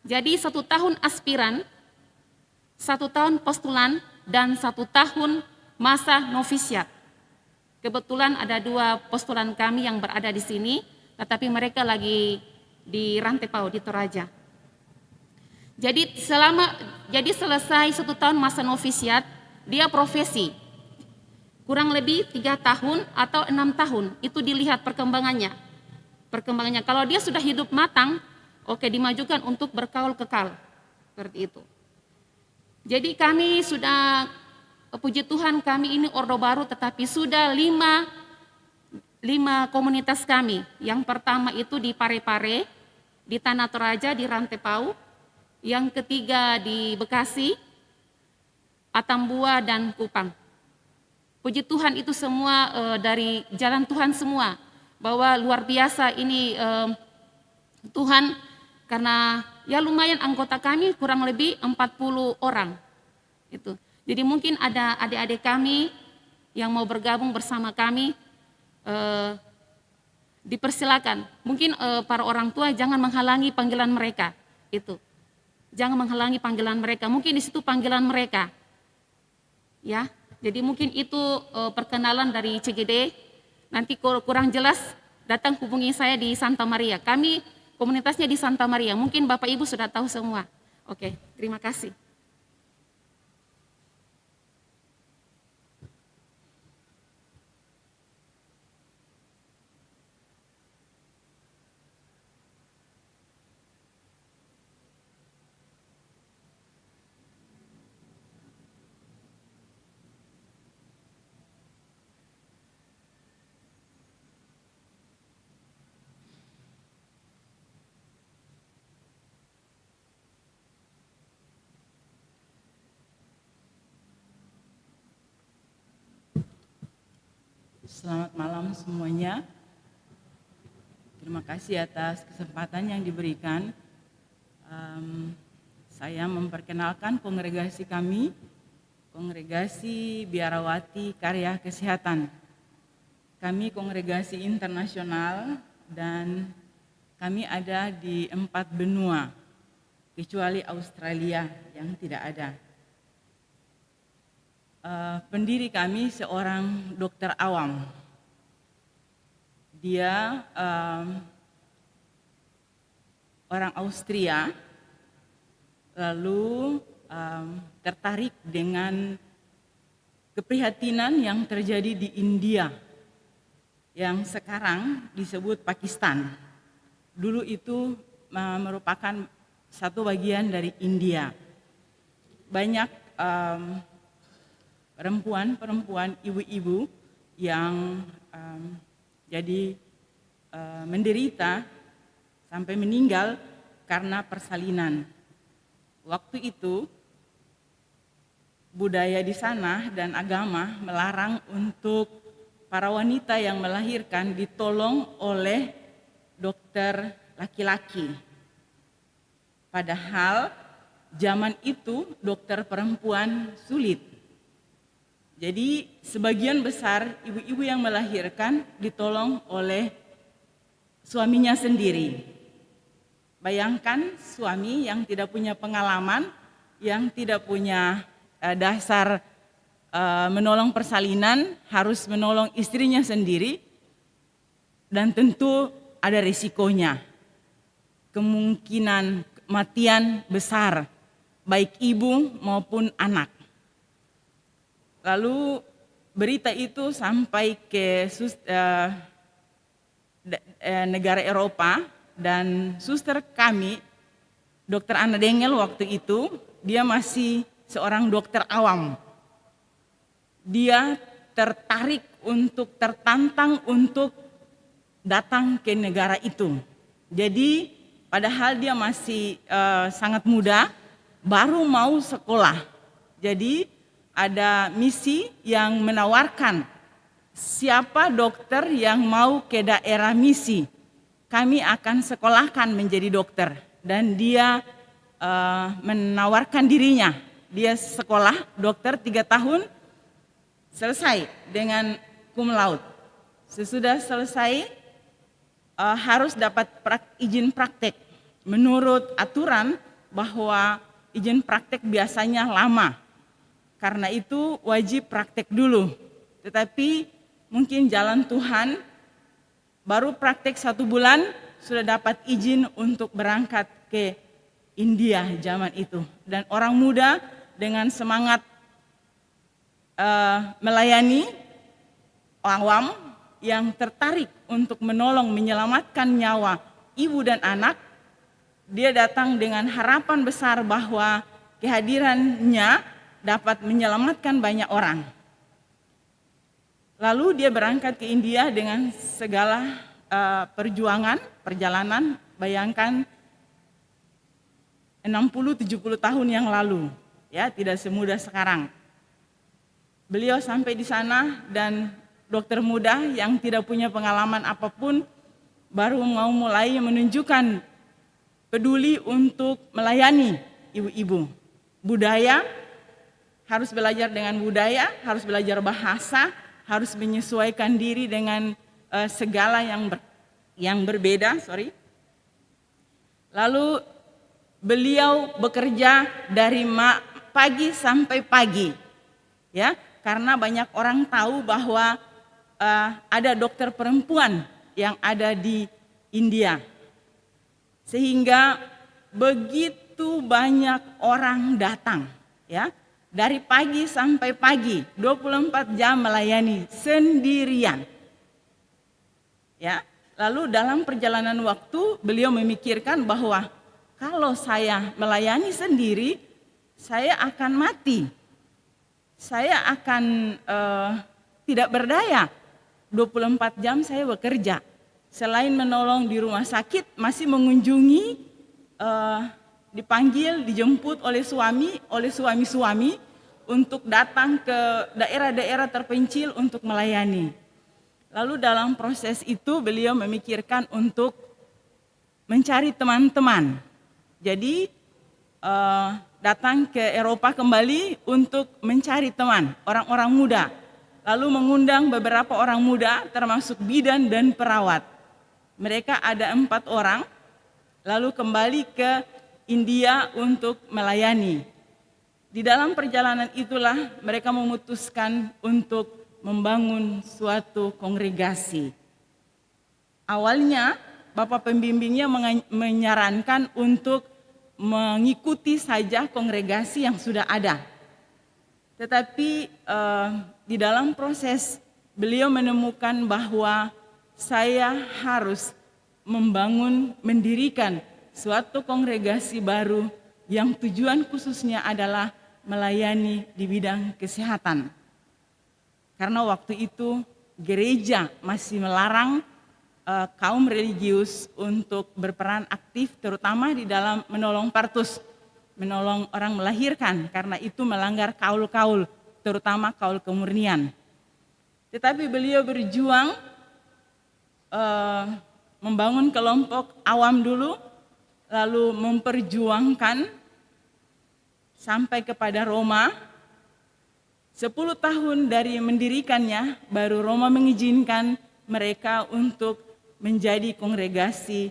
Jadi 1 tahun aspiran, 1 tahun postulan, dan 1 tahun masa novisiat. Kebetulan ada 2 postulan kami yang berada di sini, tetapi mereka lagi di Rantepau, di Toraja. Jadi selesai 1 tahun masa novisiat, dia profesi. Kurang lebih 3 tahun atau 6 tahun, itu dilihat perkembangannya. Kalau dia sudah hidup matang, oke, dimajukan untuk berkaul kekal. Seperti itu. Jadi kami sudah, puji Tuhan, kami ini ordo baru, tetapi sudah 5 komunitas kami. Yang pertama itu di Parepare, di Tanah Toraja, di Rantepau. Yang ketiga di Bekasi, Atambua, dan Kupang. Puji Tuhan itu semua dari jalan Tuhan semua. Bahwa luar biasa ini Tuhan, karena ya lumayan anggota kami kurang lebih 40 orang. Itu. Jadi mungkin ada adik-adik kami yang mau bergabung bersama kami, dipersilakan. Mungkin para orang tua jangan menghalangi panggilan mereka. Itu. Jangan menghalangi panggilan mereka. Mungkin di situ panggilan mereka. Ya. Jadi mungkin itu perkenalan dari CGD. Nanti kurang jelas datang hubungi saya di Santa Maria. Kami komunitasnya di Santa Maria. Mungkin Bapak Ibu sudah tahu semua. Oke, terima kasih. Selamat malam semuanya. Terima kasih atas kesempatan yang diberikan. Saya memperkenalkan kongregasi kami, Kongregasi Biarawati Karya Kesehatan. Kami kongregasi internasional dan kami ada di 4 benua, kecuali Australia yang tidak ada. Pendiri kami seorang dokter awam. Dia orang Austria, lalu tertarik dengan keprihatinan yang terjadi di India, yang sekarang disebut Pakistan. Dulu itu merupakan satu bagian dari India. Banyak perempuan, ibu-ibu yang jadi menderita sampai meninggal karena persalinan. Waktu itu budaya di sana dan agama melarang untuk para wanita yang melahirkan ditolong oleh dokter laki-laki. Padahal zaman itu dokter perempuan sulit. Jadi sebagian besar ibu-ibu yang melahirkan ditolong oleh suaminya sendiri. Bayangkan suami yang tidak punya pengalaman, yang tidak punya dasar menolong persalinan, harus menolong istrinya sendiri, dan tentu ada risikonya. Kemungkinan kematian besar, baik ibu maupun anak. Lalu berita itu sampai ke negara Eropa, dan suster kami, Dr. Anna Dengel waktu itu, dia masih seorang dokter awam. Dia tertantang untuk datang ke negara itu. Jadi padahal dia masih sangat muda, baru mau sekolah. Jadi ada misi yang menawarkan siapa dokter yang mau ke daerah misi, kami akan sekolahkan menjadi dokter. Dan dia menawarkan dirinya, dia sekolah dokter 3 tahun, selesai dengan cum laude. Sesudah selesai harus dapat izin praktek. Menurut aturan bahwa izin praktek biasanya lama, karena itu wajib praktek dulu. Tetapi mungkin jalan Tuhan, baru praktek 1 bulan sudah dapat izin untuk berangkat ke India zaman itu. Dan orang muda dengan semangat melayani awam yang tertarik untuk menolong menyelamatkan nyawa ibu dan anak, dia datang dengan harapan besar bahwa kehadirannya dapat menyelamatkan banyak orang. Lalu dia berangkat ke India dengan segala perjalanan, bayangkan 60-70 tahun yang lalu, ya, tidak semudah sekarang. Beliau sampai di sana dan dokter muda yang tidak punya pengalaman apapun baru mau mulai menunjukkan peduli untuk melayani ibu-ibu. Budaya, harus belajar dengan budaya, harus belajar bahasa, harus menyesuaikan diri dengan segala yang berbeda. Lalu beliau bekerja dari pagi sampai pagi, ya, karena banyak orang tahu bahwa ada dokter perempuan yang ada di India. Sehingga begitu banyak orang datang, ya, dari pagi sampai pagi, 24 jam melayani sendirian. Ya, lalu dalam perjalanan waktu beliau memikirkan bahwa kalau saya melayani sendiri, saya akan mati. Saya akan tidak berdaya. 24 jam saya bekerja. Selain menolong di rumah sakit, masih mengunjungi, dipanggil, dijemput oleh suami-suami untuk datang ke daerah-daerah terpencil untuk melayani. Lalu dalam proses itu beliau memikirkan untuk mencari teman-teman. Jadi datang ke Eropa kembali untuk mencari teman, orang-orang muda. Lalu mengundang beberapa orang muda termasuk bidan dan perawat. Mereka ada 4 orang, lalu kembali ke India untuk melayani. Di dalam perjalanan itulah mereka memutuskan untuk membangun suatu kongregasi. Awalnya Bapak pembimbingnya menyarankan untuk mengikuti saja kongregasi yang sudah ada. Tetapi di dalam proses beliau menemukan bahwa saya harus mendirikan suatu kongregasi baru yang tujuan khususnya adalah melayani di bidang kesehatan. Karena waktu itu gereja masih melarang kaum religius untuk berperan aktif, terutama di dalam menolong partus, menolong orang melahirkan, karena itu melanggar kaul-kaul, terutama kaul kemurnian. Tetapi beliau berjuang membangun kelompok awam dulu, lalu memperjuangkan sampai kepada Roma. 10 tahun dari mendirikannya, baru Roma mengizinkan mereka untuk menjadi kongregasi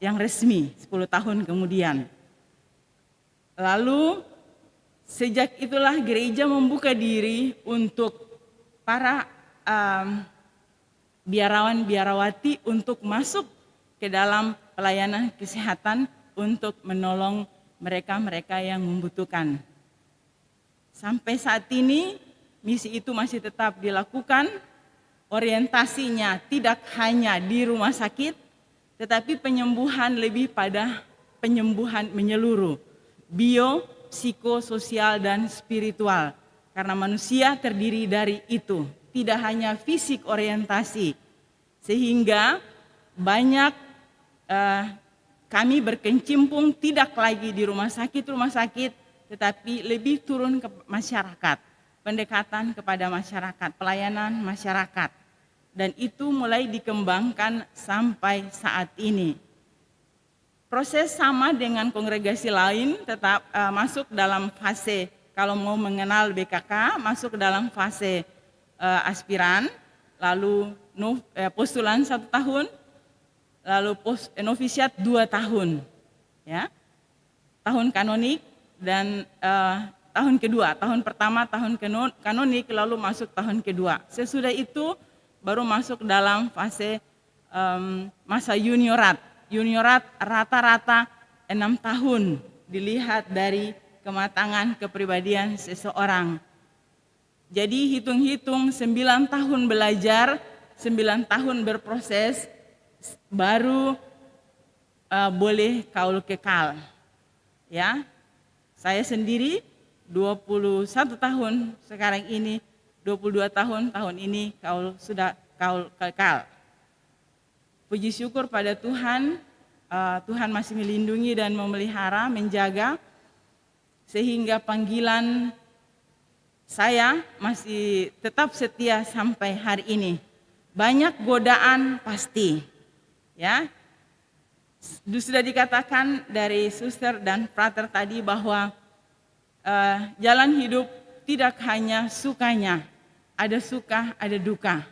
yang resmi 10 tahun kemudian. Lalu sejak itulah gereja membuka diri untuk para biarawan-biarawati untuk masuk ke dalam pelayanan kesehatan untuk menolong mereka-mereka yang membutuhkan. Sampai saat ini misi itu masih tetap dilakukan. Orientasinya tidak hanya di rumah sakit, tetapi penyembuhan lebih pada penyembuhan menyeluruh, bio, psikososial, dan spiritual. Karena manusia terdiri dari itu, tidak hanya fisik orientasi. Sehingga banyak kami berkecimpung tidak lagi di rumah sakit, tetapi lebih turun ke masyarakat, pendekatan kepada masyarakat, pelayanan masyarakat. Dan itu mulai dikembangkan sampai saat ini. Proses sama dengan kongregasi lain, tetap masuk dalam fase, kalau mau mengenal BKK, masuk dalam fase aspiran, lalu postulan 1 tahun, lalu novisiat 2 tahun, ya, tahun kanonik dan tahun kedua, tahun pertama tahun kanonik, lalu masuk tahun kedua. Sesudah itu baru masuk dalam fase masa juniorat. Juniorat rata-rata 6 tahun, dilihat dari kematangan kepribadian seseorang. Jadi hitung-hitung 9 tahun belajar, 9 tahun berproses, baru boleh kaul kekal. Ya, saya sendiri 21 tahun sekarang ini, 22 tahun ini sudah kaul kekal. Puji syukur pada Tuhan, Tuhan masih melindungi dan memelihara, menjaga, sehingga panggilan saya masih tetap setia sampai hari ini. Banyak godaan pasti, ya. Sudah dikatakan dari suster dan frater tadi bahwa jalan hidup tidak hanya sukanya, ada suka, ada duka.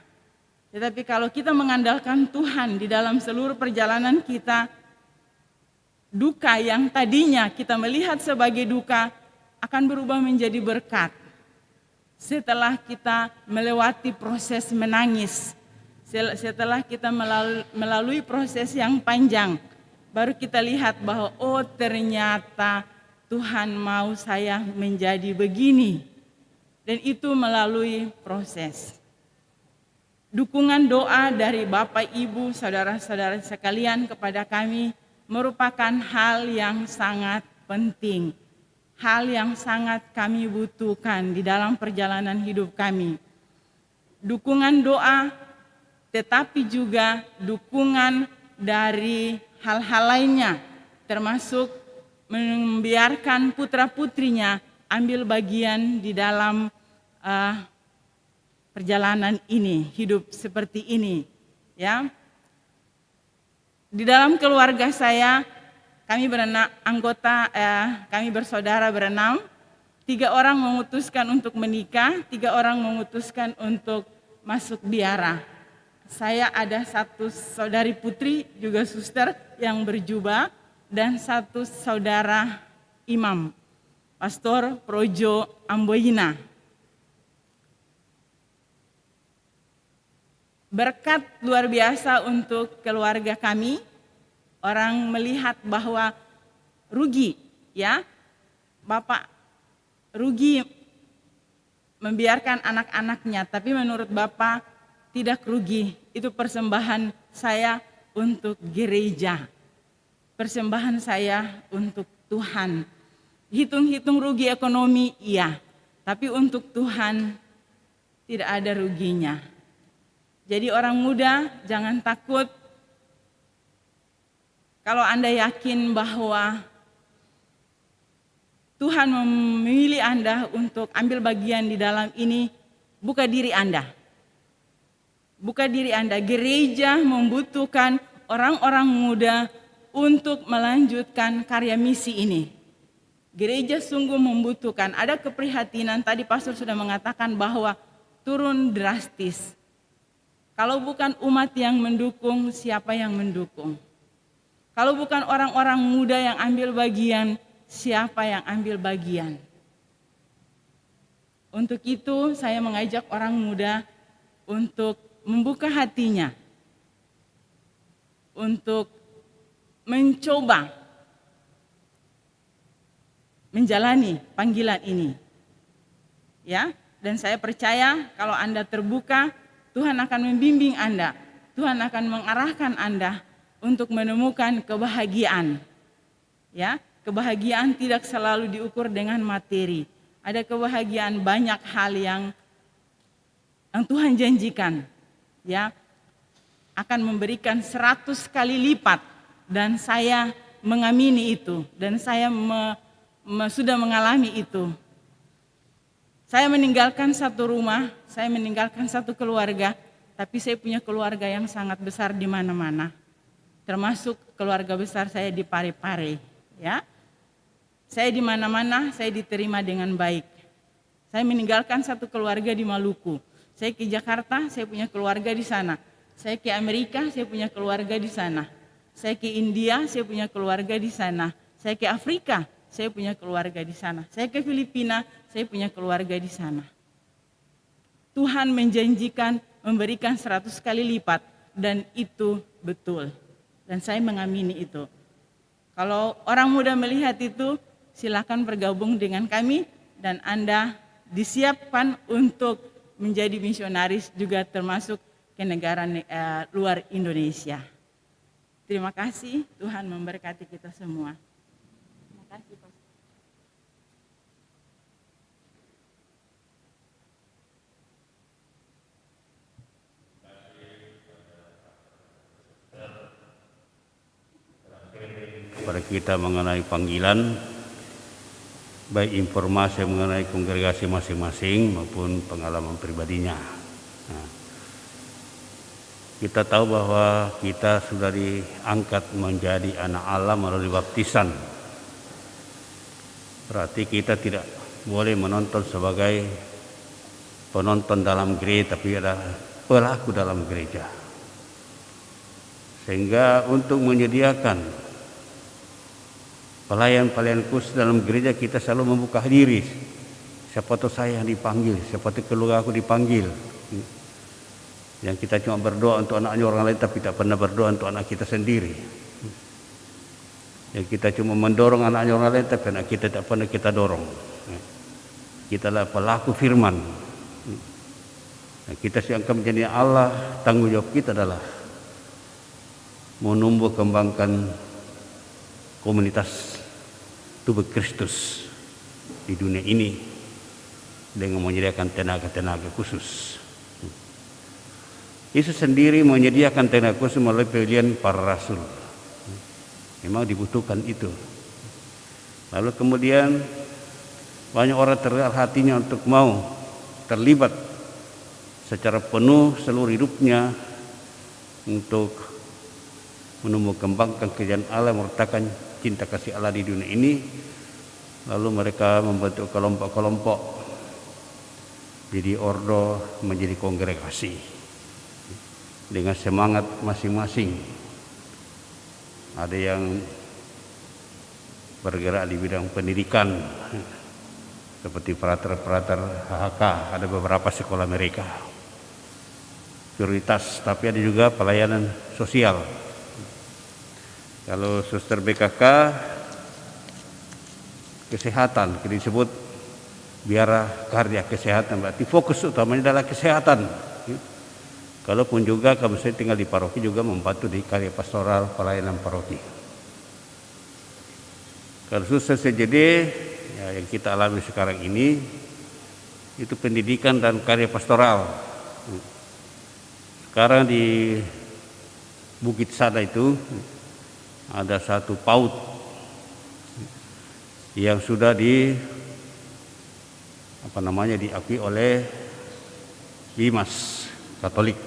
Tetapi kalau kita mengandalkan Tuhan di dalam seluruh perjalanan kita, duka yang tadinya kita melihat sebagai duka akan berubah menjadi berkat. Setelah kita melewati proses menangis, setelah kita melalui proses yang panjang, baru kita lihat bahwa oh ternyata Tuhan mau saya menjadi begini. Dan itu melalui proses. Dukungan doa dari Bapak, Ibu, saudara-saudara sekalian kepada kami merupakan hal yang sangat penting. Hal yang sangat kami butuhkan di dalam perjalanan hidup kami. Dukungan doa, tetapi juga dukungan dari hal-hal lainnya, termasuk membiarkan putra-putrinya ambil bagian di dalam perjalanan ini, hidup seperti ini, ya. Di dalam keluarga saya, kami kami bersaudara berenam, 3 orang memutuskan untuk menikah, 3 orang memutuskan untuk masuk biara. Saya ada 1 saudari putri, juga suster yang berjubah, dan 1 saudara imam, Pastor Projo Amboyina. Berkat luar biasa untuk keluarga kami. Orang melihat bahwa rugi, ya, Bapak rugi membiarkan anak-anaknya, tapi menurut Bapak tidak rugi. Itu persembahan saya untuk gereja, persembahan saya untuk Tuhan. Hitung-hitung rugi ekonomi, iya, tapi untuk Tuhan tidak ada ruginya. Jadi orang muda jangan takut. Kalau Anda yakin bahwa Tuhan memilih Anda untuk ambil bagian di dalam ini, buka diri Anda. Buka diri Anda. Gereja membutuhkan orang-orang muda untuk melanjutkan karya misi ini. Gereja sungguh membutuhkan. Ada keprihatinan, tadi pastor sudah mengatakan bahwa turun drastis. Kalau bukan umat yang mendukung, siapa yang mendukung? Kalau bukan orang-orang muda yang ambil bagian, siapa yang ambil bagian? Untuk itu saya mengajak orang muda untuk membuka hatinya, untuk mencoba menjalani panggilan ini. Ya, dan saya percaya kalau Anda terbuka, Tuhan akan membimbing Anda, Tuhan akan mengarahkan Anda untuk menemukan kebahagiaan. Ya, kebahagiaan tidak selalu diukur dengan materi. Ada kebahagiaan banyak hal yang Tuhan janjikan, ya, akan memberikan 100 kali lipat dan saya mengamini itu, dan saya sudah mengalami itu. Saya meninggalkan satu rumah, saya meninggalkan satu keluarga, tapi saya punya keluarga yang sangat besar di mana-mana. Termasuk keluarga besar saya di Parepare, ya. Saya di mana-mana, saya diterima dengan baik. Saya meninggalkan satu keluarga di Maluku. Saya ke Jakarta, saya punya keluarga di sana. Saya ke Amerika, saya punya keluarga di sana. Saya ke India, saya punya keluarga di sana. Saya ke Afrika, saya punya keluarga di sana. Saya ke Filipina, saya punya keluarga di sana. Tuhan menjanjikan memberikan 100 kali lipat, dan itu betul. Dan saya mengamini itu. Kalau orang muda melihat itu, silakan bergabung dengan kami, dan Anda disiapkan untuk menjadi misionaris juga termasuk ke negara luar Indonesia. Terima kasih, Tuhan memberkati kita semua. Terima kasih, Pak. Kepada kita mengenai panggilan, baik informasi mengenai kongregasi masing-masing maupun pengalaman pribadinya. Nah, kita tahu bahwa kita sudah diangkat menjadi anak Allah melalui baptisan. Berarti kita tidak boleh menonton sebagai penonton dalam gereja, tapi adalah pelaku dalam gereja. Sehingga untuk menyediakan pelayan-pelayan khusus dalam gereja, kita selalu membuka diri. Siapa tahu saya yang dipanggil, siapa tahu keluarga aku dipanggil. Yang kita cuma berdoa untuk anaknya orang lain, tapi tak pernah berdoa untuk anak kita sendiri. Yang kita cuma mendorong anaknya orang lain, tapi anak kita tak pernah kita dorong. Kita adalah pelaku firman. Kita siangkan menjadi Allah, tanggung jawab kita adalah menumbuh kembangkan komunitas tubuh Kristus di dunia ini dengan menyediakan tenaga-tenaga khusus. Yesus sendiri menyediakan tenaga khusus melalui pilihan para rasul. Memang dibutuhkan itu. Lalu kemudian banyak orang tergerak hatinya untuk mau terlibat secara penuh seluruh hidupnya untuk menumbuh kembangkan kerajaan Allah, menyertakan cinta kasih Allah di dunia ini. Lalu mereka membentuk kelompok-kelompok, jadi ordo, menjadi kongregasi dengan semangat masing-masing. Ada yang bergerak di bidang pendidikan seperti frater-frater HHK, ada beberapa sekolah mereka prioritas, tapi ada juga pelayanan sosial. Kalau suster BKK kesehatan, kita disebut biara karya kesehatan, berarti fokus utamanya adalah kesehatan. Kalaupun juga kalau saya tinggal di paroki juga membantu di karya pastoral pelayanan paroki. Kalau suster CJD ya, yang kita alami sekarang ini itu pendidikan dan karya pastoral. Sekarang di Bukit Sada itu ada satu PAUD yang sudah diakui oleh Bimas Katolik.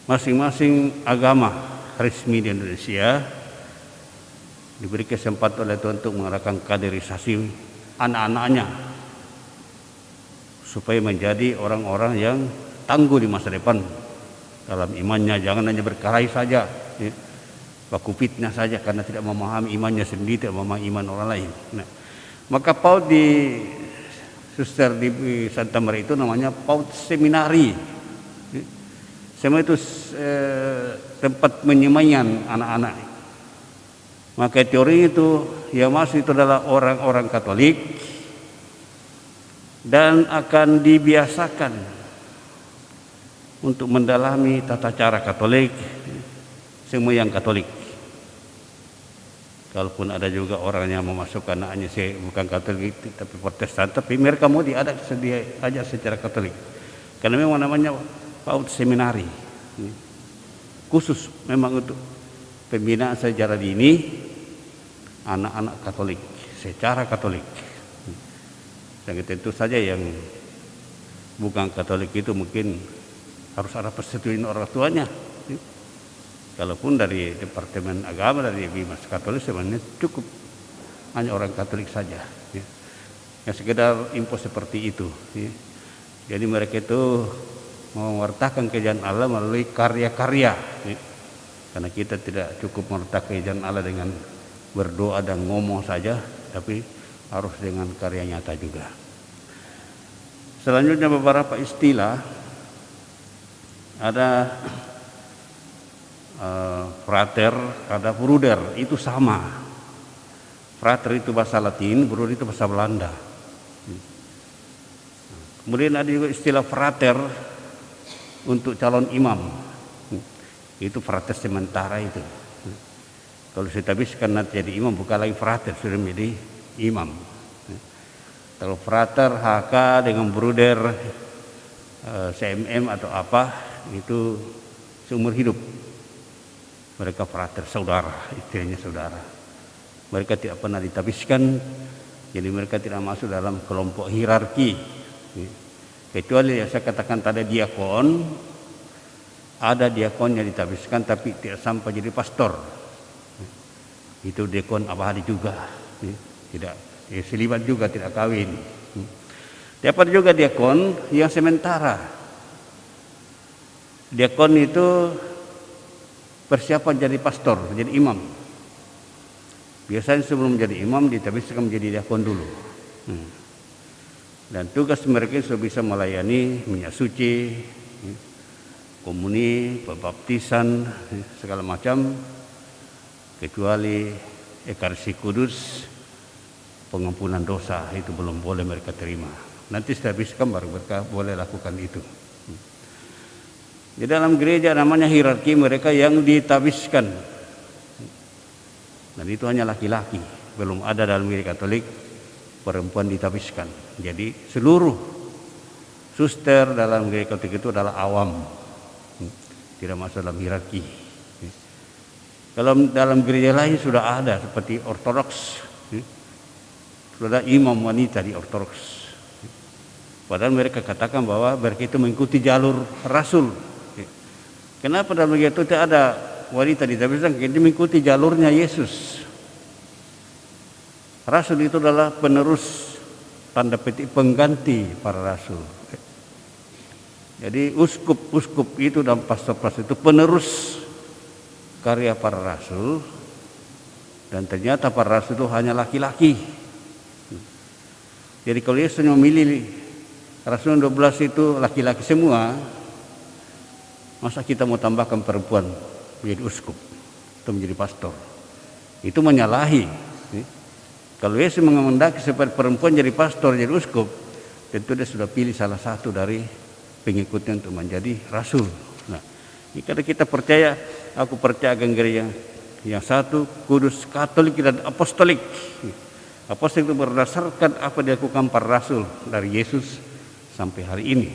Masing-masing agama resmi di Indonesia diberi kesempatan oleh Tuhan untuk mengarahkan kaderisasi anak-anaknya supaya menjadi orang-orang yang tangguh di masa depan dalam imannya. Jangan hanya berkelahi saja, baku fitnah saja karena tidak memahami imannya sendiri, tidak memahami iman orang lain. Nah, maka PAUD di suster di Santa Maria itu namanya PAUD seminari. Semua itu tempat penyemaian anak-anak. Maka teori itu yang masuk itu adalah orang-orang Katolik dan akan dibiasakan untuk mendalami tata cara Katolik, semua yang Katolik. Kalaupun ada juga orang yang memasukkan anaknya saya bukan Katolik tapi Protestan, tapi mereka mau diajak secara Katolik. Karena memang namanya PAUD seminari. khusus memang untuk pembinaan secara dini anak-anak Katolik, secara Katolik. Dan tentu saja yang bukan Katolik itu mungkin harus ada persetujuan orang tuanya. Kalaupun dari Departemen Agama, dari Bimas Katolik sebenarnya cukup hanya orang Katolik saja. Yang sekedar info seperti itu. Jadi mereka itu mewartakan kerajaan Allah melalui karya-karya. Karena kita tidak cukup mewartakan kerajaan Allah dengan berdoa dan ngomong saja, tapi harus dengan karya nyata juga. Selanjutnya beberapa istilah, ada frater, ada bruder, itu sama. Frater itu bahasa Latin, bruder itu bahasa Belanda. Kemudian ada juga istilah frater untuk calon imam, itu frater sementara itu. Kalau sudah habiskan nanti jadi imam bukan lagi frater, sudah menjadi imam. Kalau frater HK dengan bruder CMM atau apa itu seumur hidup. Mereka frater, saudara, istilahnya saudara. Mereka tidak pernah ditabiskan, jadi mereka tidak masuk dalam kelompok hierarki. Kecuali yang saya katakan tadi diakon, ada diakon yang ditabiskan tapi tidak sampai jadi pastor. Itu diakon abadi juga, tidak selibat juga, tidak kawin. Dapat juga diakon yang sementara. Diakon itu persiapan jadi pastor, jadi imam. Biasanya sebelum menjadi imam ditabiskan menjadi diakon dulu. Dan tugas mereka sudah bisa melayani minyak suci, komuni, pembaptisan, segala macam, kecuali Ekaristi Kudus, pengampunan dosa itu belum boleh mereka terima. Nanti setelah habiskan baru mereka boleh lakukan itu. Di dalam gereja namanya hierarki mereka yang ditabiskan, dan itu hanya laki-laki. Belum ada dalam gereja Katolik perempuan ditabiskan. Jadi seluruh suster dalam gereja Katolik itu adalah awam, tidak masuk dalam hierarki. Kalau dalam gereja lain sudah ada seperti Ortodoks, sudah ada imam wanita di Ortodoks. Padahal mereka katakan bahwa mereka itu mengikuti jalur Rasul. Kenapa dalam gereja itu tidak ada wanita ditabiskan? Karena mengikuti jalurnya Yesus. Rasul itu adalah penerus, tanda petik pengganti para rasul. Jadi uskup-uskup itu dan pastor-pastor itu penerus karya para rasul, dan ternyata para rasul itu hanya laki-laki. Jadi kalau Yesus memilih rasul 12 itu laki-laki semua, masa kita mau tambahkan perempuan menjadi uskup atau menjadi pastor? Itu menyalahi. Kalau Yesus menghendaki supaya perempuan jadi pastor, jadi uskup, tentu dia sudah pilih salah satu dari pengikutnya untuk menjadi rasul. Nah, jika kita percaya, aku percaya akan gereja yang satu, kudus, Katolik dan apostolik. Apostolik itu berdasarkan apa dilakukan para rasul dari Yesus sampai hari ini.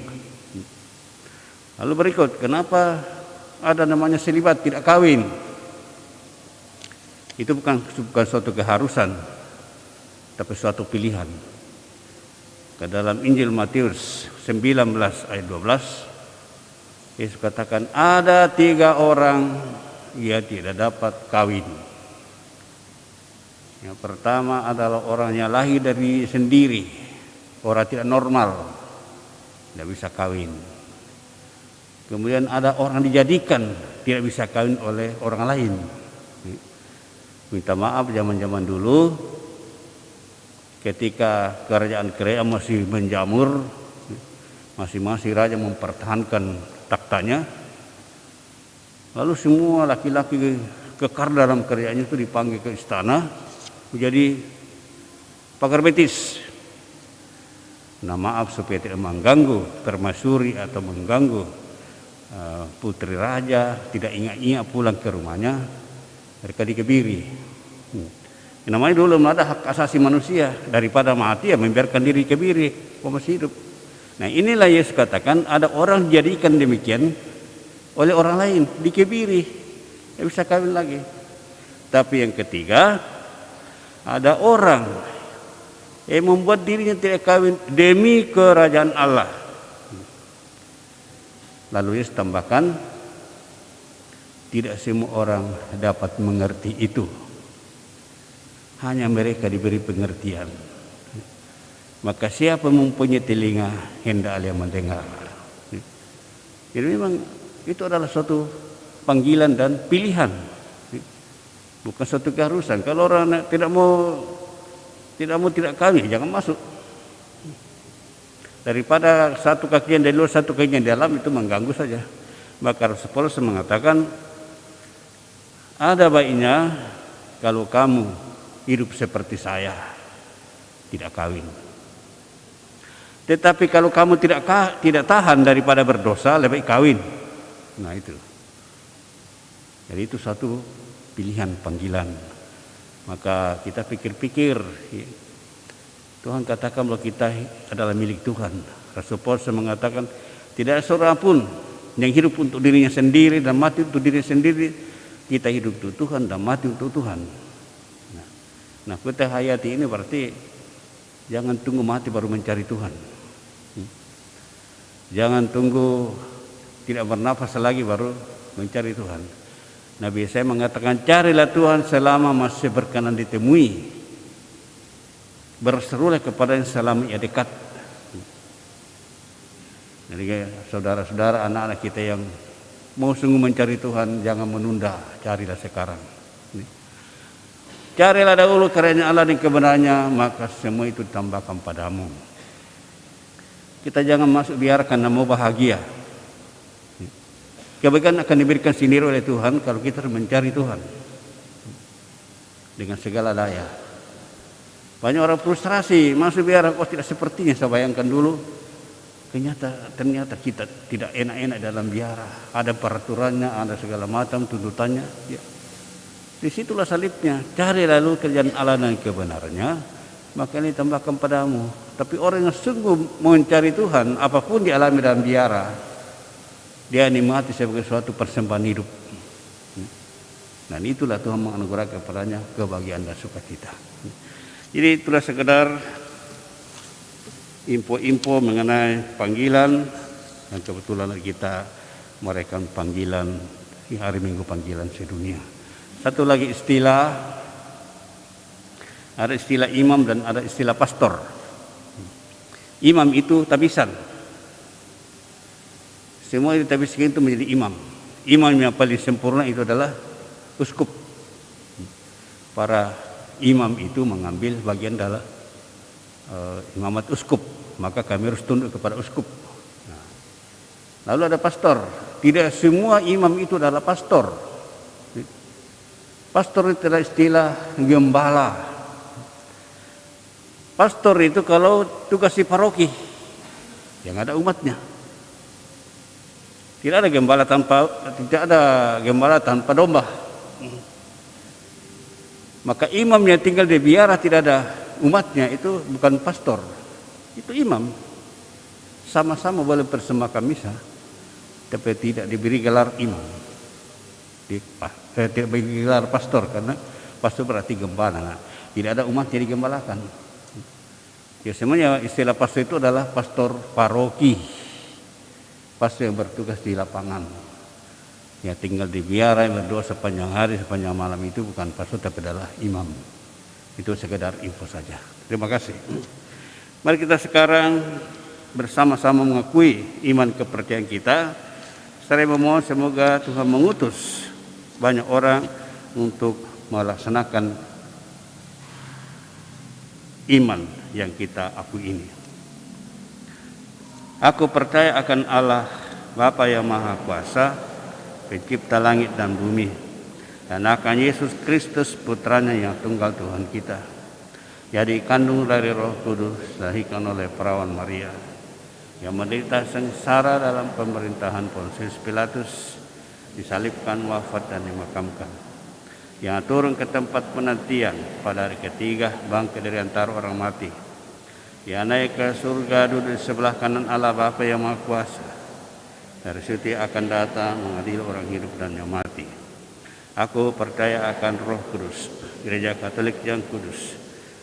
Lalu berikut, kenapa ada namanya selibat, tidak kawin? Itu bukan suatu keharusan, tapi suatu pilihan. Ke dalam Injil Matius 19 ayat 12, Yesus katakan ada 3 orang yang tidak dapat kawin. Yang pertama adalah orang yang lahir dari sendiri, orang tidak normal, tidak bisa kawin. Kemudian ada orang dijadikan, tidak bisa kawin oleh orang lain. Minta maaf, zaman-zaman dulu ketika kerajaan masih menjamur, masing-masing raja mempertahankan taktanya, lalu semua laki-laki kekar dalam kerajaannya itu dipanggil ke istana menjadi pagar betis. Nah, maaf supaya tidak mengganggu permaisuri atau mengganggu putri raja, tidak ingat-ingat pulang ke rumahnya, mereka dikebiri. Namanya dulu ada hak asasi manusia, daripada mati ya membiarkan diri kebiri, masih hidup. Nah, inilah Yesus katakan ada orang dijadikan demikian oleh orang lain, dikebiri, tidak bisa kawin lagi. Tapi yang ketiga, ada orang yang membuat dirinya tidak kawin demi kerajaan Allah. Lalu Yesus tambahkan, tidak semua orang dapat mengerti itu. Hanya mereka diberi pengertian. Maka siapa mempunyai telinga, hendaklah mendengar. Jadi memang itu adalah suatu panggilan dan pilihan, bukan suatu keharusan. Kalau orang tidak mau tidak kawin, jangan masuk. Daripada satu kakinya dari luar, satu kakinya di dalam, itu mengganggu saja. Maka Rasul Paulus mengatakan, ada baiknya kalau kamu hidup seperti saya, tidak kawin. Tetapi kalau kamu tidak tahan daripada berdosa, lebih baik kawin. Nah itu. Jadi itu satu pilihan, panggilan. Maka kita pikir-pikir, Tuhan katakan bahwa kita adalah milik Tuhan. Rasul Paulus mengatakan, tidak ada seorang pun yang hidup untuk dirinya sendiri dan mati untuk dirinya sendiri. Kita hidup untuk Tuhan dan mati untuk Tuhan. Nah, kita hayati ini berarti jangan tunggu mati baru mencari Tuhan. Jangan tunggu tidak bernafas lagi baru mencari Tuhan. Nabi Yesaya mengatakan, carilah Tuhan selama masih berkenan ditemui. Berserulah kepada yang selama ia dekat. Jadi saudara-saudara, anak-anak kita yang mau sungguh mencari Tuhan, jangan menunda, carilah sekarang. Carilah dahulu kerajaan Allah dan kebenarannya, maka semua itu ditambahkan padamu. Kita jangan masuk biarkan mau bahagia. Kebahagiaan akan diberikan sendiri oleh Tuhan kalau kita mencari Tuhan dengan segala daya. Banyak orang frustrasi, masuk biara kok tidak sepertinya saya bayangkan dulu. Ternyata kita tidak enak-enak dalam biara. Ada peraturannya, ada segala macam tuntutannya. Ya. Disitulah salibnya. Cari lalu kerjaan Allah dan kebenarannya, maka ini tambahkan padamu. Tapi orang yang sungguh mencari Tuhan, apapun dialami dalam biara, dia nikmati sebagai suatu persembahan hidup. Dan itulah Tuhan menganugerahkan kepadanya kebahagiaan dan sukacita. Jadi itulah sekedar info-info mengenai panggilan, dan kebetulan kita merayakan panggilan di hari Minggu panggilan sedunia. Satu lagi istilah, ada istilah imam dan ada istilah pastor. Imam itu tabisan. Semua itu tabisan itu menjadi imam. Imam yang paling sempurna itu adalah uskup. Para imam itu mengambil bagian dalam imamat uskup, maka kami harus tunduk kepada uskup. Nah, lalu ada pastor. Tidak semua imam itu adalah pastor. Pastor itu adalah istilah gembala. Pastor itu kalau tugas di paroki yang ada umatnya. Tidak ada gembala tanpa domba. Maka imam yang tinggal di biara tidak ada umatnya, itu bukan pastor, itu imam. Sama-sama boleh persembahkan misa, tapi tidak diberi gelar imam, tidak diberi gelar pastor, karena pastor berarti gembala. Nah, tidak ada umat yang digembalakan. Ya, semuanya istilah pastor itu adalah pastor paroki, pastor yang bertugas di lapangan, yang tinggal di biara, yang berdoa sepanjang hari, sepanjang malam, itu bukan pastor tapi adalah imam. Itu sekedar info saja. Terima kasih. Mari kita sekarang bersama-sama mengakui iman kepercayaan kita. Saya memohon semoga Tuhan mengutus banyak orang untuk melaksanakan iman yang kita akui ini. Aku percaya akan Allah Bapa yang Maha Kuasa, pencipta langit dan bumi, dan akan Yesus Kristus putranya yang tunggal Tuhan kita, yang dikandung dari Roh Kudus, dilahirkan oleh perawan Maria, yang menderita sengsara dalam pemerintahan Pontius Pilatus, disalibkan, wafat dan dimakamkan, yang turun ke tempat penantian, pada hari ketiga bangkit dari antara orang mati, yang naik ke surga, duduk di sebelah kanan Allah Bapa yang Maha Kuasa, Hari suci akan datang mengadili orang hidup dan yang mati. Aku percaya akan Roh Kudus, Gereja Katolik yang kudus,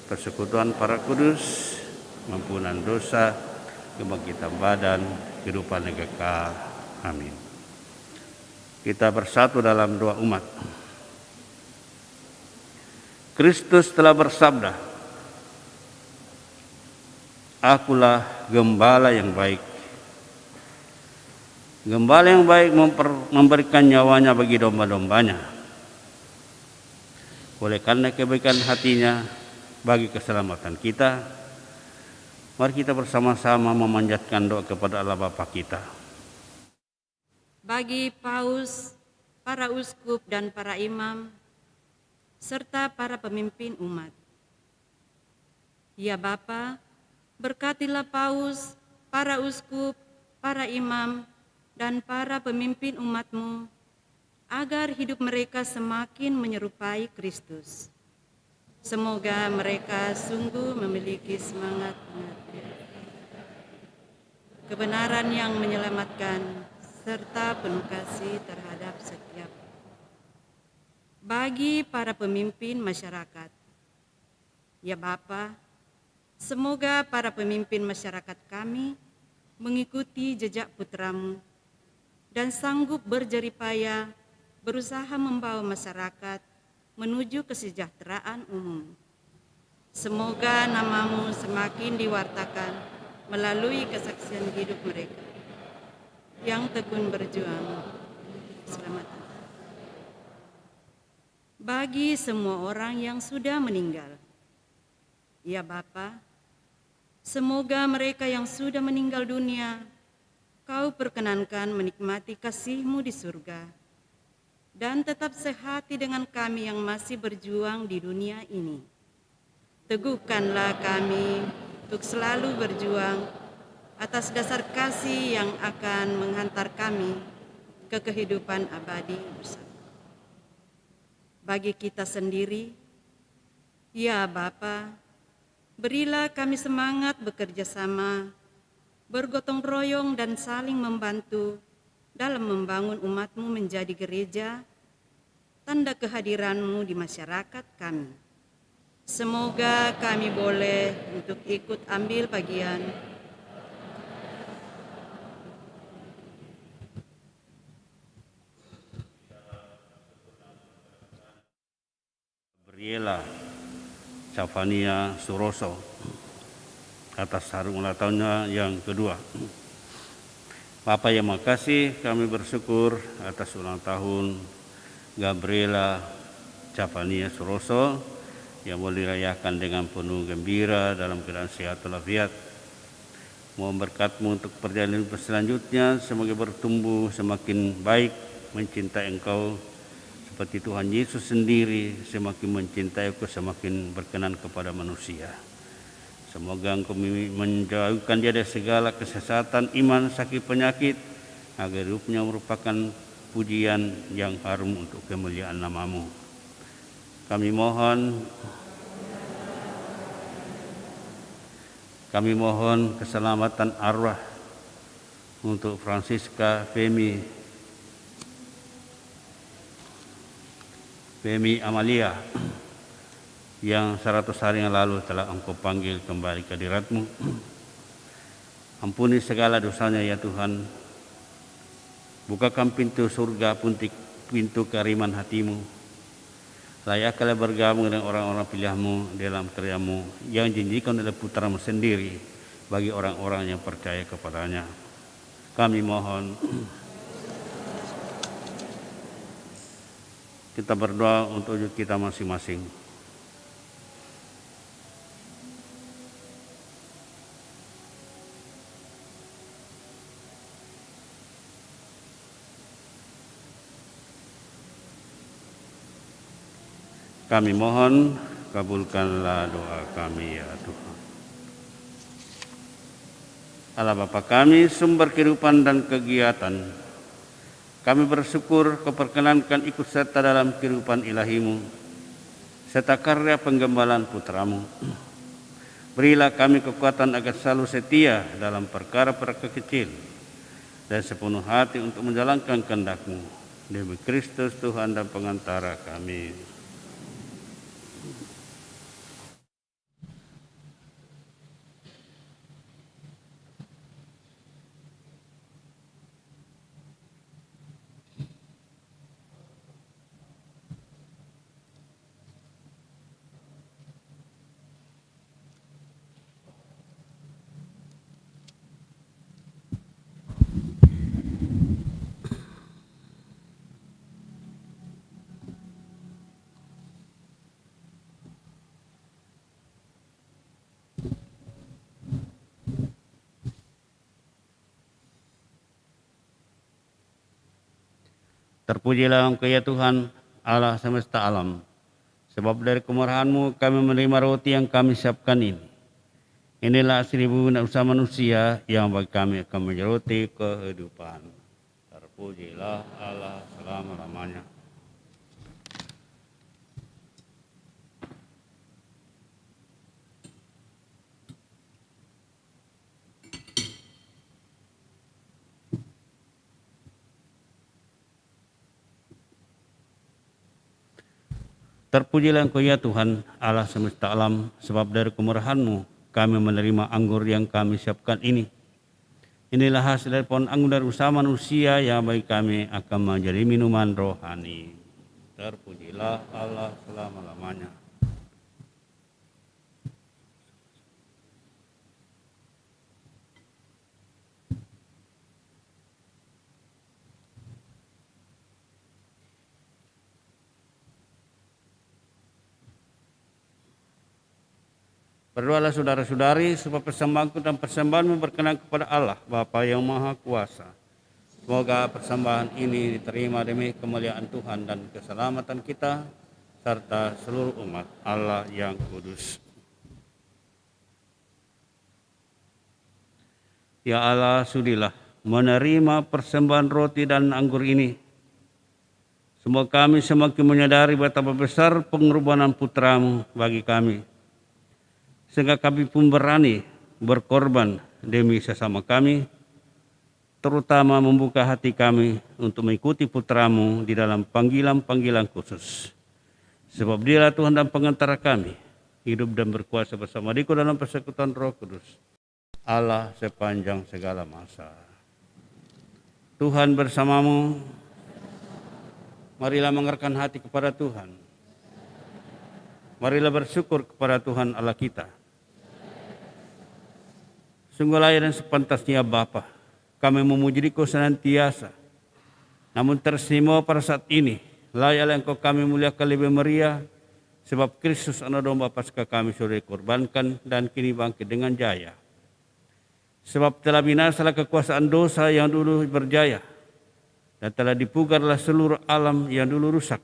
persekutuan para kudus, ampunan dosa, kebangkitan badan, kehidupan yang kekal. Amin. Kita bersatu dalam doa umat. Kristus telah bersabda, "Akulah gembala yang baik." Gembala yang baik memberikan nyawanya bagi domba-dombanya. Oleh karena kebaikan hatinya bagi keselamatan kita, mari kita bersama-sama memanjatkan doa kepada Allah Bapa kita. Bagi paus, para uskup dan para imam, serta para pemimpin umat. Ya Bapa, berkatilah paus, para uskup, para imam, dan para pemimpin umat-Mu, agar hidup mereka semakin menyerupai Kristus. Semoga mereka sungguh memiliki semangat kebenaran yang menyelamatkan, serta penuh kasih terhadap setiap. Bagi para pemimpin masyarakat, ya Bapa, semoga para pemimpin masyarakat kami mengikuti jejak putra-Mu dan sanggup berjeripaya berusaha membawa masyarakat menuju kesejahteraan umum. Semoga nama-Mu semakin diwartakan melalui kesaksian hidup mereka yang tekun berjuang. Selamat. Bagi semua orang yang sudah meninggal, ya Bapa, semoga mereka yang sudah meninggal dunia Kau perkenankan menikmati kasih-Mu di surga, dan tetap sehati dengan kami yang masih berjuang di dunia ini. Teguhkanlah kami untuk selalu berjuang atas dasar kasih yang akan menghantar kami ke kehidupan abadi bersama. Bagi kita sendiri, ya Bapa, berilah kami semangat bekerja sama, bergotong royong dan saling membantu dalam membangun umat-Mu menjadi gereja, tanda kehadiran-Mu di masyarakat kami. Semoga kami boleh untuk ikut ambil bagian Gabriela Cavania Suroso atas hari ulang tahunnya yang kedua. Bapak yang makasih, kami bersyukur atas ulang tahun Gabriela Cavania Suroso yang boleh dirayakan dengan penuh gembira dalam keadaan sehat walafiat. Mohon berkat-Mu untuk perjalanan selanjutnya, semoga bertumbuh semakin baik, mencintai Engkau seperti Tuhan Yesus sendiri semakin mencintai Engkau, semakin berkenan kepada manusia. Semoga Engkau menjauhkan dia dari segala kesesatan, iman, sakit, penyakit, agar hidupnya merupakan pujian yang harum untuk kemuliaan nama-Mu. Kami mohon keselamatan arwah untuk Francisca Femi Amalia yang 100 hari yang lalu telah Engkau panggil kembali ke hadirat-Mu. Ampuni segala dosanya ya Tuhan. Bukakan pintu surga, pintu kehariman hati-Mu. Layaklah bergabung dengan orang-orang pilihan-Mu dalam karya-Mu yang janjikan oleh putra-Mu sendiri bagi orang-orang yang percaya kepadanya. Kami mohon. Kita berdoa untuk kita masing-masing. Kami mohon, kabulkanlah doa kami ya Tuhan. Allah Bapa kami, sumber kehidupan dan kegiatan, kami bersyukur Kau perkenankan ikut serta dalam kehidupan ilahi-Mu, serta karya penggembalaan putra-Mu. Berilah kami kekuatan agar selalu setia dalam perkara-perkara kecil, dan sepenuh hati untuk menjalankan kehendak-Mu. Demi Kristus Tuhan dan pengantara kami. Terpujilah Engkau ya Tuhan, Allah semesta alam. Sebab dari kemurahan-Mu kami menerima roti yang kami siapkan ini. Inilah asli bumi dan usaha manusia yang bagi kami akan menjadi roti kehidupan. Terpujilah Allah selama-lamanya. Terpujilah Engkau ya Tuhan, Allah semesta alam, sebab dari kemurahan-Mu kami menerima anggur yang kami siapkan ini. Inilah hasil dari pohon anggur dari usaha manusia yang bagi kami akan menjadi minuman rohani. Terpujilah Allah selama-lamanya. Berdoalah saudara-saudari supaya persembahanku dan persembahanmu berkenan kepada Allah Bapa yang Maha Kuasa. Semoga persembahan ini diterima demi kemuliaan Tuhan dan keselamatan kita serta seluruh umat Allah yang kudus. Ya Allah, sudilah menerima persembahan roti dan anggur ini. Semoga kami semakin menyadari betapa besar pengorbanan Putra-Mu bagi kami, sehingga kami pun berani berkorban demi sesama kami, terutama membuka hati kami untuk mengikuti Putra-Mu di dalam panggilan-panggilan khusus. Sebab Dialah Tuhan dan pengantara kami, hidup dan berkuasa bersama Dikau dalam persekutuan Roh Kudus, Allah sepanjang segala masa. Tuhan bersamamu, marilah mengerahkan hati kepada Tuhan. Marilah bersyukur kepada Tuhan Allah kita. Sungguh layak dan sepantasnya Bapa, kami memuji Dikau senantiasa. Namun tersimu pada saat ini, layaklah Engkau kami muliakan lebih meriah, sebab Kristus anak domba Paskah kami sudah dikorbankan dan kini bangkit dengan jaya. Sebab telah binasalah kekuasaan dosa yang dulu berjaya, dan telah dipugarlah seluruh alam yang dulu rusak.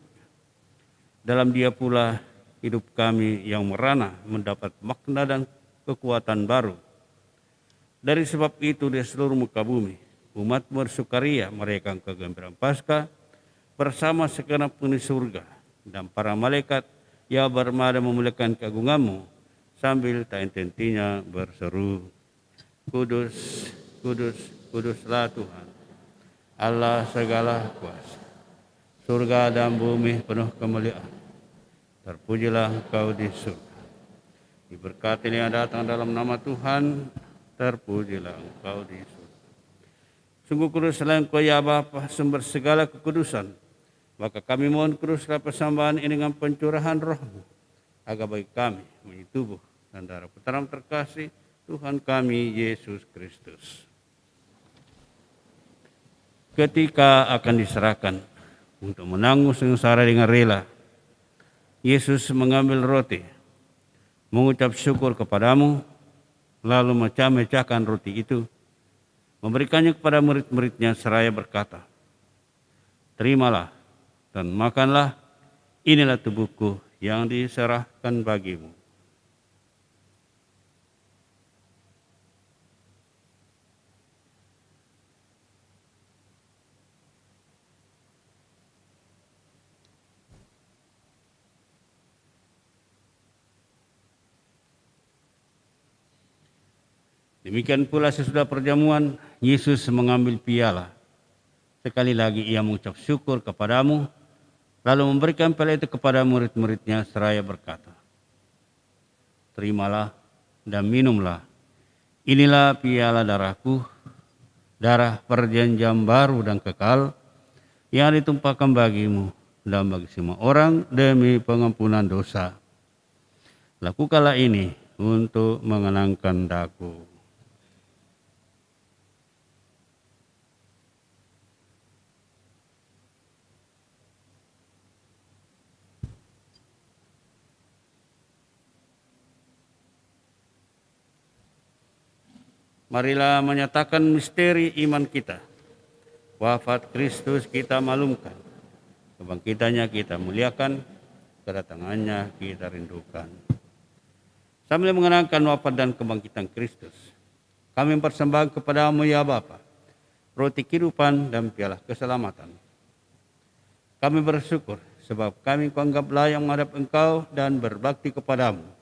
Dalam Dia pula hidup kami yang merana mendapat makna dan kekuatan baru. Dari sebab itu di seluruh muka bumi, umat bersukaria merayakan kegembiraan Paskah bersama segenap penghuni surga dan para malaikat yang bermada memuliakan keagungan-Mu sambil tak henti-hentinya berseru, Kudus, kudus, kuduslah Tuhan, Allah segala kuasa. Surga dan bumi penuh kemuliaan. Terpujilah Engkau di surga. Diberkati yang datang dalam nama Tuhan. Terpujilah Engkau di surga. Sungguh kuduslah Engkau ya Bapa, sumber segala kekudusan. Maka kami mohon kuduslah persembahan ini dengan pencurahan Roh-Mu, agar bagi kami menjadi tubuh dan darah Putra-Mu terkasih, Tuhan kami Yesus Kristus. Ketika akan diserahkan untuk menanggung sengsara dengan rela, Yesus mengambil roti, mengucap syukur kepadamu, lalu memecahkan roti itu, memberikannya kepada murid-muridnya seraya berkata, terimalah dan makanlah, inilah tubuhku yang diserahkan bagimu. Demikian pula sesudah perjamuan, Yesus mengambil piala. Sekali lagi ia mengucap syukur kepadamu, lalu memberikan piala itu kepada murid-muridnya seraya berkata, "Terimalah dan minumlah. Inilah piala darahku, darah perjanjian baru dan kekal, yang ditumpahkan bagimu dan bagi semua orang demi pengampunan dosa. Lakukanlah ini untuk mengenangkan daku." Marilah menyatakan misteri iman kita. Wafat Kristus kita maklumkan, kebangkitannya kita muliakan, kedatangannya kita rindukan. Sambil mengenangkan wafat dan kebangkitan Kristus, kami mempersembahkan kepadamu ya Bapa, roti kehidupan dan piala keselamatan. Kami bersyukur sebab kami kuanggap layak menghadap Engkau dan berbakti kepadamu.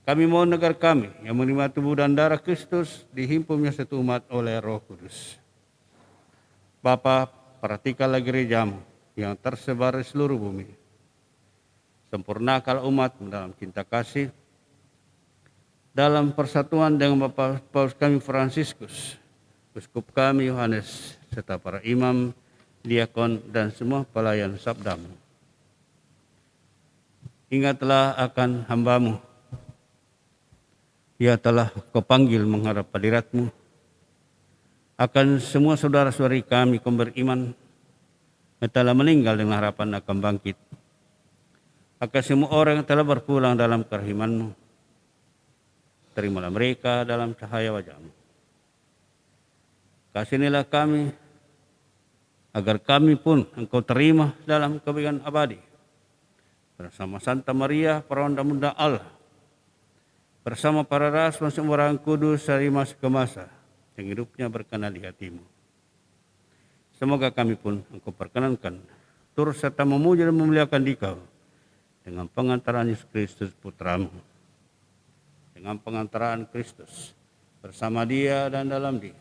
Kami mohon agar kami yang menerima tubuh dan darah Kristus dihimpunnya satu umat oleh Roh Kudus. Bapa, perhatikanlah gerejamu yang tersebar di seluruh bumi. Sempurnakanlah umat dalam cinta kasih, dalam persatuan dengan Bapak Paus kami Fransiskus, Uskup kami Yohanes, serta para imam, diakon, dan semua pelayan sabdamu. Ingatlah akan hambamu. Ia telah kau panggil menghadap hadirat-Mu. Akan semua saudara-saudari kami kaum beriman yang telah meninggal dengan harapan akan bangkit. Akan semua orang yang telah berpulang dalam kerahiman-Mu. Terimalah mereka dalam cahaya wajah-Mu. Kasihanilah kami agar kami pun Engkau terima dalam kebaikan abadi. Bersama Santa Maria, perawan dan Bunda Allah, bersama para rasul dan orang kudus dari masa ke masa, yang hidupnya berkenan di hati-Mu. Semoga kami pun Engkau perkenankan, turut serta memuji dan memuliakan Dikau, dengan pengantaran Yesus Kristus Putra-Mu. Dengan pengantaran Kristus, bersama Dia dan dalam Dia,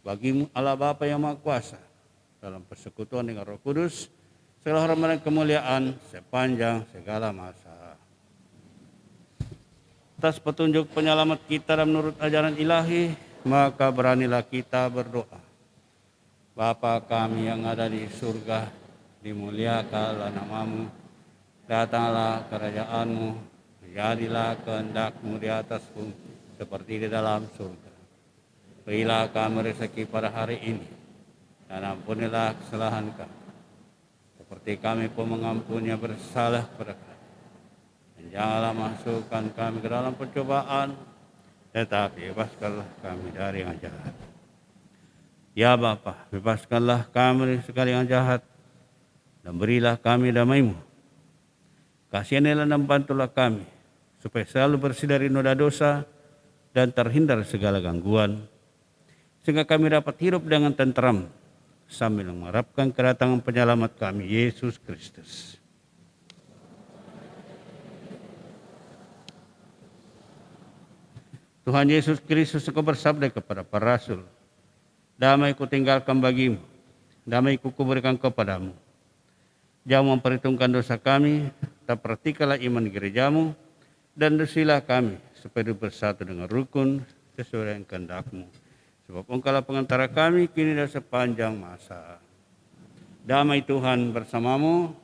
bagi-Mu Allah Bapa yang Maha Kuasa, dalam persekutuan dengan Roh Kudus, segala hormat dan kemuliaan sepanjang segala masa. Atas petunjuk penyelamat kita dan menurut ajaran ilahi, maka beranilah kita berdoa. Bapa kami yang ada di surga, dimuliakanlah nama-Mu, datanglah kerajaan-Mu, jadilah kehendak-Mu di atas bumi, seperti di dalam surga. Berilah kami rezeki pada hari ini, dan ampunilah kesalahan kami, seperti kami pun mengampuni yang bersalah kepada kami. Dan janganlah masukkan kami ke dalam pencobaan, tetapi bebaskanlah kami dari yang jahat. Ya Bapa, bebaskanlah kami dari segala yang jahat, dan berilah kami damai-Mu. Kasihanilah dan bantulah kami, supaya selalu bersih dari noda dosa dan terhindar segala gangguan, sehingga kami dapat hidup dengan tenteram, sambil mengharapkan kedatangan penyelamat kami, Yesus Kristus. Tuhan Yesus Kristus, Engkau bersabda kepada para rasul, "Damai kutinggalkan bagimu, damai kuberikan kepadamu. Jangan memperhitungkan dosa kami, tapi perhatikanlah iman gerejamu, dan bersilah kami, supaya bersatu dengan rukun sesuai dengan kehendak-Mu. Sebab Engkaulah pengantara kami kini dan sepanjang masa." Damai Tuhan bersamamu.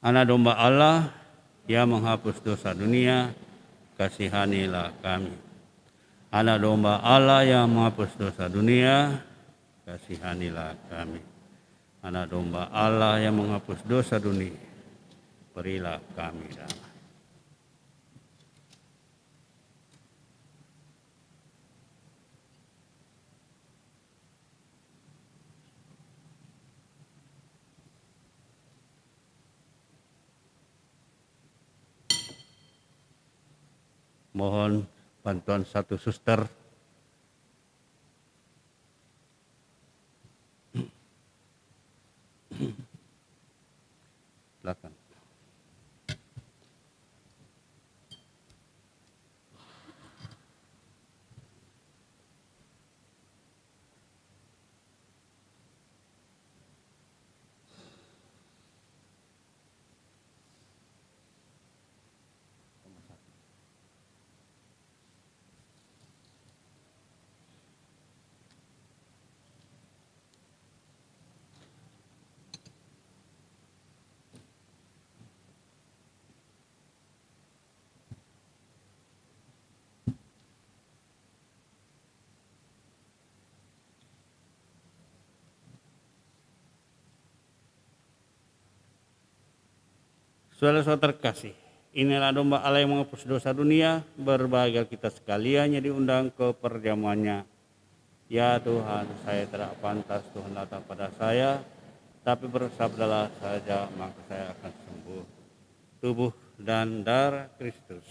Anak domba Allah yang menghapus dosa dunia, kasihanilah kami. Anak domba Allah yang menghapus dosa dunia, kasihanilah kami. Anak domba Allah yang menghapus dosa dunia, berilah kami damai. Mohon bantuan satu suster. Silakan. Saudara-saudara terkasih, inilah domba Allah yang menghapus dosa dunia. Berbahagia kita sekalian yang diundang ke perjamuannya. Ya Tuhan, saya tidak pantas Tuhan datang pada saya, tapi bersabdalah saja maka saya akan sembuh. Tubuh dan darah Kristus.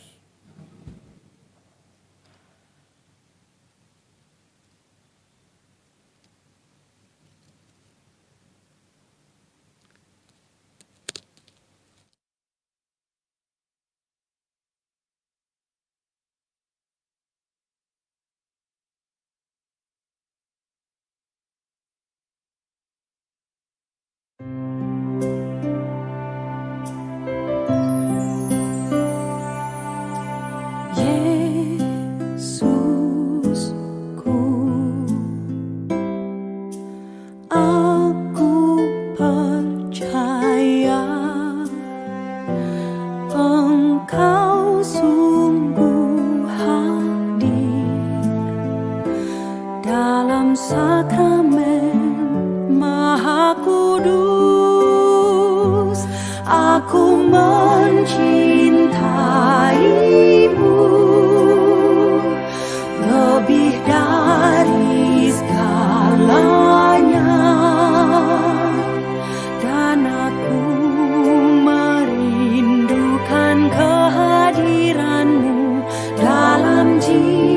Jiwaku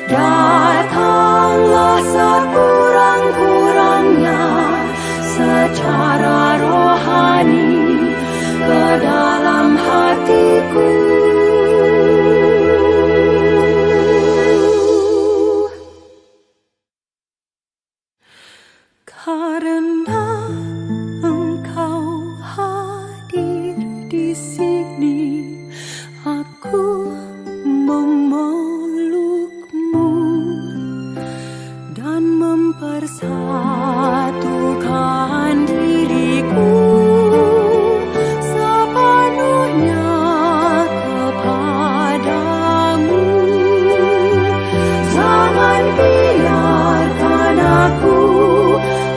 Datanglah sekurang-kurangnya secara rohani ke dalam hatiku. Karena Engkau hadir di sini, aku memelukmu dan mempersatukan diriku sepenuhnya kepadamu. Jangan biarkan aku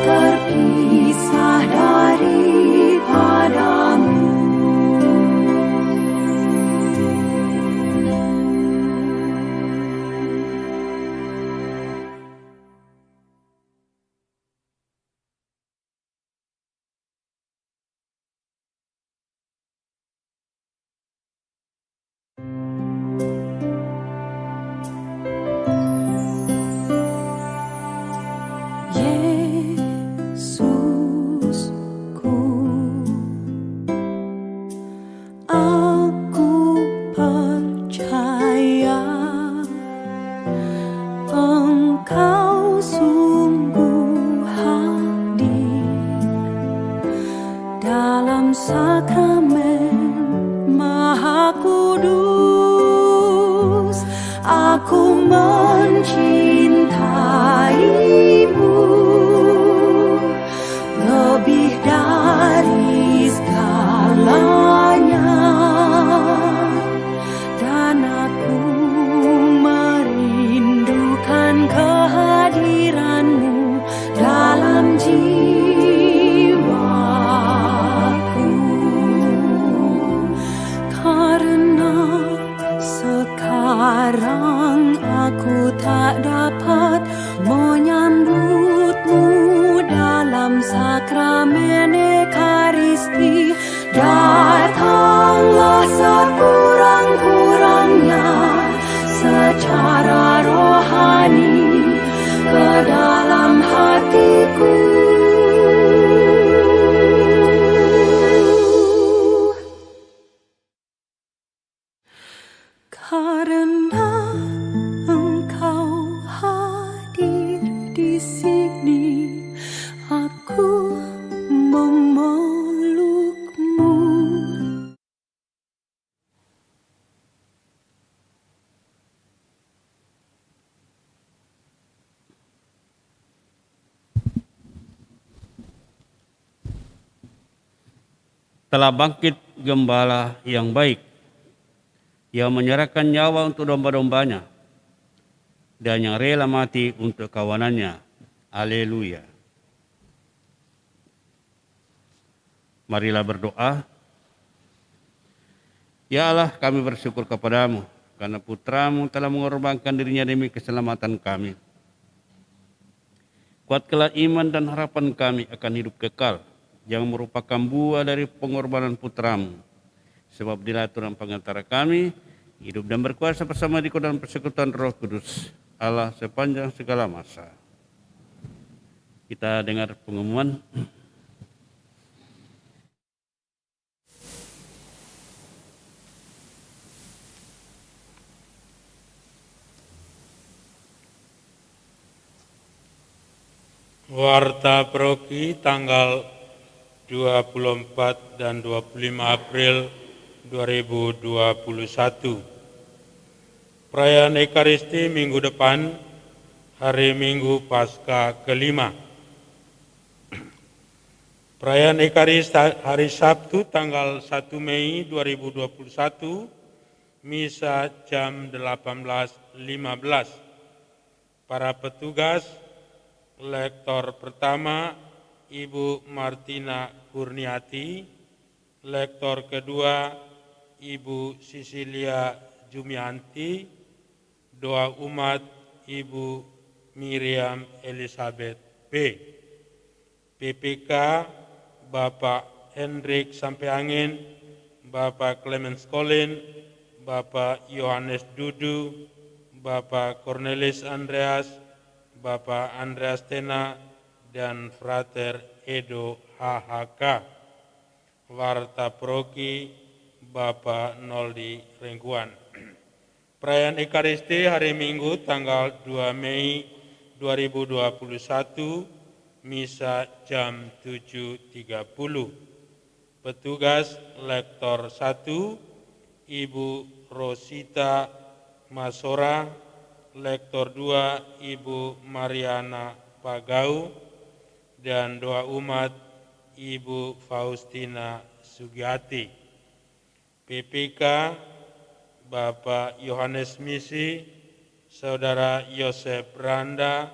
terpisah daripadamu. Yesusku, aku percaya Engkau sungguh hadir dalam sakramen Maha Kudus. Aku mencintaimu lebih dari segalanya, dan aku merindukan kehadiranmu dalam jiwaku. Karena sekarang aku tak dapat menyambutmu dalam sakramen Ekaristi. Datanglah sekurang-kurangnya secara rohani ke dalam hatiku. Karena Engkau hadir di sini, aku memelukmu. Telah bangkit gembala yang baik, yang menyerahkan nyawa untuk domba-dombanya dan yang rela mati untuk kawanannya. Haleluya. Marilah berdoa. Ya Allah, kami bersyukur kepadamu karena Putramu telah mengorbankan dirinya demi keselamatan kami. Kuatkanlah iman dan harapan kami akan hidup kekal yang merupakan buah dari pengorbanan Putramu. Sebab dialah Tuhan pengantara kami, hidup dan berkuasa bersama di dalam persekutuan Roh Kudus, Allah sepanjang segala masa. Kita dengar pengumuman. Warta Proki tanggal 24 dan 25 April 2021. Perayaan Ekaristi minggu depan, hari Minggu Paskah kelima. Perayaan Ekaristi hari Sabtu tanggal 1 Mei 2021, Misa jam 18.15. Para petugas, Lektor pertama Ibu Martina Kurniati, Lektor kedua Ibu Sisilia Jumianti, doa umat Ibu Miriam Elizabeth B. PPK Bapak Hendrik Sampeangin, Bapak Clemens Colin, Bapak Yohanes Dudu, Bapak Cornelis Andreas, Bapak Andreas Tena, dan Frater Edo HHK. Warta Proki, Bapak Noldi Rengkuan. Perayaan Ekaristi hari Minggu tanggal 2 Mei 2021, Misa jam 7.30. Petugas Lektor 1, Ibu Rosita Masora, Lektor 2, Ibu Mariana Pagau, dan doa umat Ibu Faustina Sugiyati. PPK Bapak Yohanes Misi, Saudara Yosef Randa,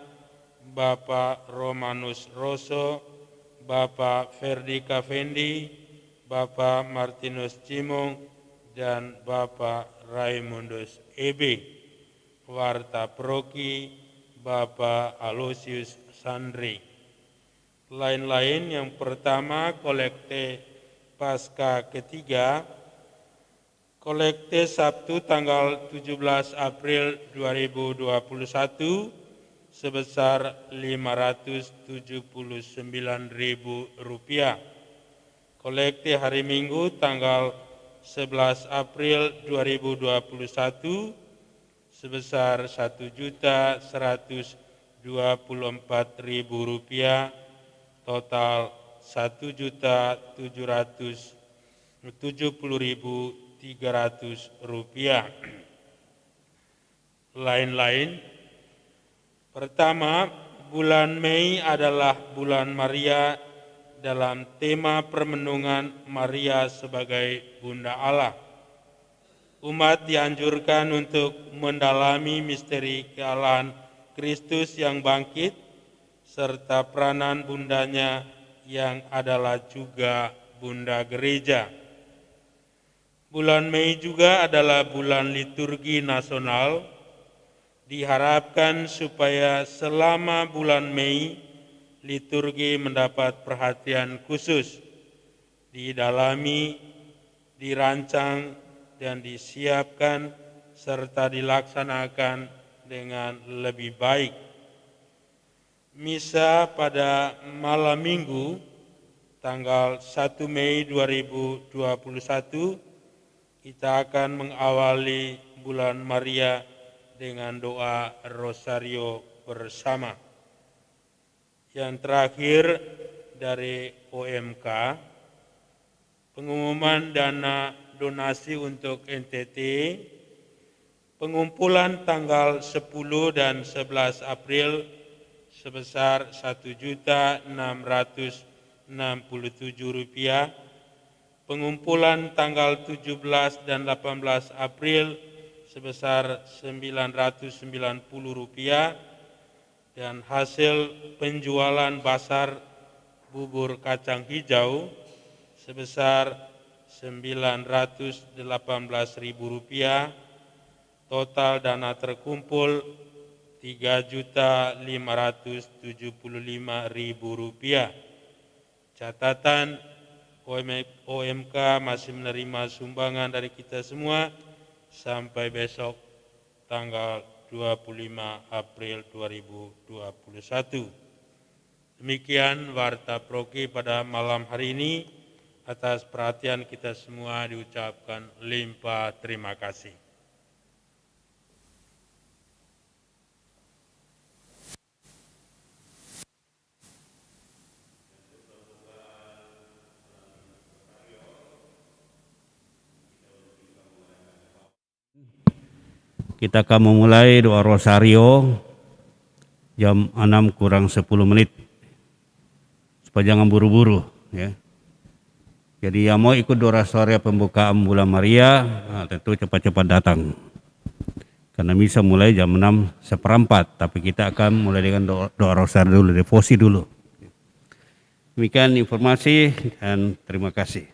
Bapak Romanus Rosso, Bapak Ferdi Kafendi, Bapak Martinus Cimong, dan Bapak Raimundus EB. Warta Proki Bapak Aloysius Sandri. Lain-lain, yang pertama kolekte Pasca ketiga, kolekte Sabtu tanggal 17 April 2021 sebesar Rp579.000. Kolekte hari Minggu tanggal 11 April 2021 sebesar Rp1.124.000, total Rp1.770.300. Lain-lain. Pertama, bulan Mei adalah bulan Maria dalam tema permenungan Maria sebagai Bunda Allah. Umat dianjurkan untuk mendalami misteri kealahan Kristus yang bangkit, serta peranan bundanya yang adalah juga Bunda Gereja. Bulan Mei juga adalah bulan liturgi nasional. Diharapkan supaya selama bulan Mei, liturgi mendapat perhatian khusus, didalami, dirancang, dan disiapkan, serta dilaksanakan dengan lebih baik. Misa pada malam Minggu tanggal 1 Mei 2021, kita akan mengawali bulan Maria dengan doa Rosario bersama. Yang terakhir dari OMK, pengumuman dana donasi untuk NTT, pengumpulan tanggal 10 dan 11 April sebesar Rp1.667, pengumpulan tanggal 17 dan 18 April sebesar Rp990, dan hasil penjualan basar bubur kacang hijau sebesar Rp918.000, total dana terkumpul Rp3.575.000. Catatan, OMK masih menerima sumbangan dari kita semua sampai besok tanggal 25 April 2021. Demikian Warta Proki pada malam hari ini. Atas perhatian kita semua diucapkan limpah terima kasih. Kita akan memulai doa Rosario jam 6 kurang 10 menit. Supaya jangan buru-buru, ya. Jadi yang mau ikut doa Rosario pembukaan bulan Maria, tentu cepat-cepat datang. Karena misa mulai jam 6:15, tapi kita akan mulai dengan doa Rosario dulu, devosi dulu. Demikian informasi dan terima kasih.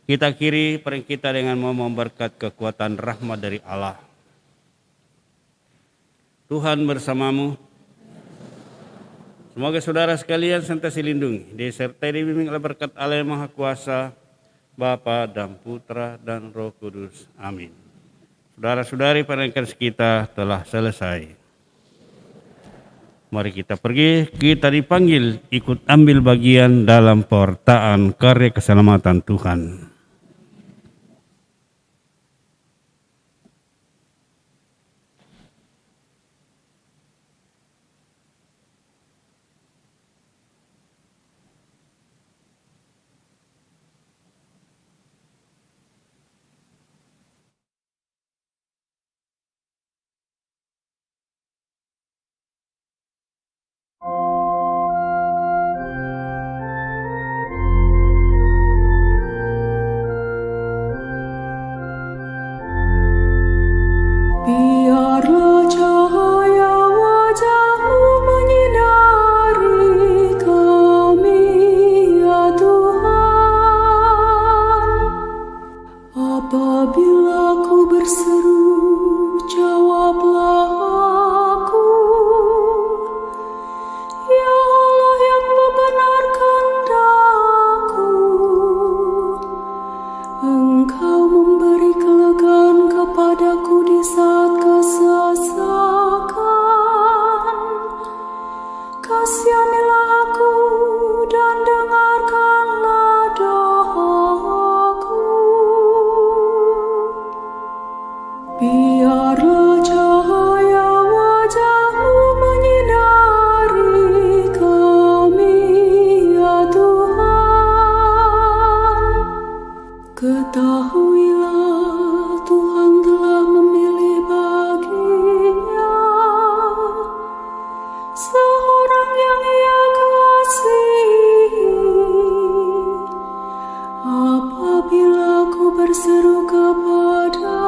Kita akhiri perang kita dengan memohon berkat kekuatan rahmat dari Allah. Tuhan bersamamu. Semoga saudara sekalian senantiasa dilindungi, disertai dibimbing oleh berkat Allah yang Maha Kuasa, Bapa dan Putra dan Roh Kudus. Amin. Saudara-saudari, perayaan kita telah selesai. Mari kita pergi, kita dipanggil ikut ambil bagian dalam pewartaan karya keselamatan Tuhan. Biarlah cahaya wajah-Mu menyinari kami, ya Tuhan. Apabila ku berseru, jawablah aku. Ya Allah yang membenarkan daku, Engkau memberi kelegaan kepadaku di saat kesesakan. Kasihanilah aku dan dengarkanlah doaku. Biarlah cahaya wajah-Mu menyinari kami, ya Tuhan. Ketahuilah Tuhan telah memilih baginya seorang yang Ia kasihi. Apabila ku berseru kepada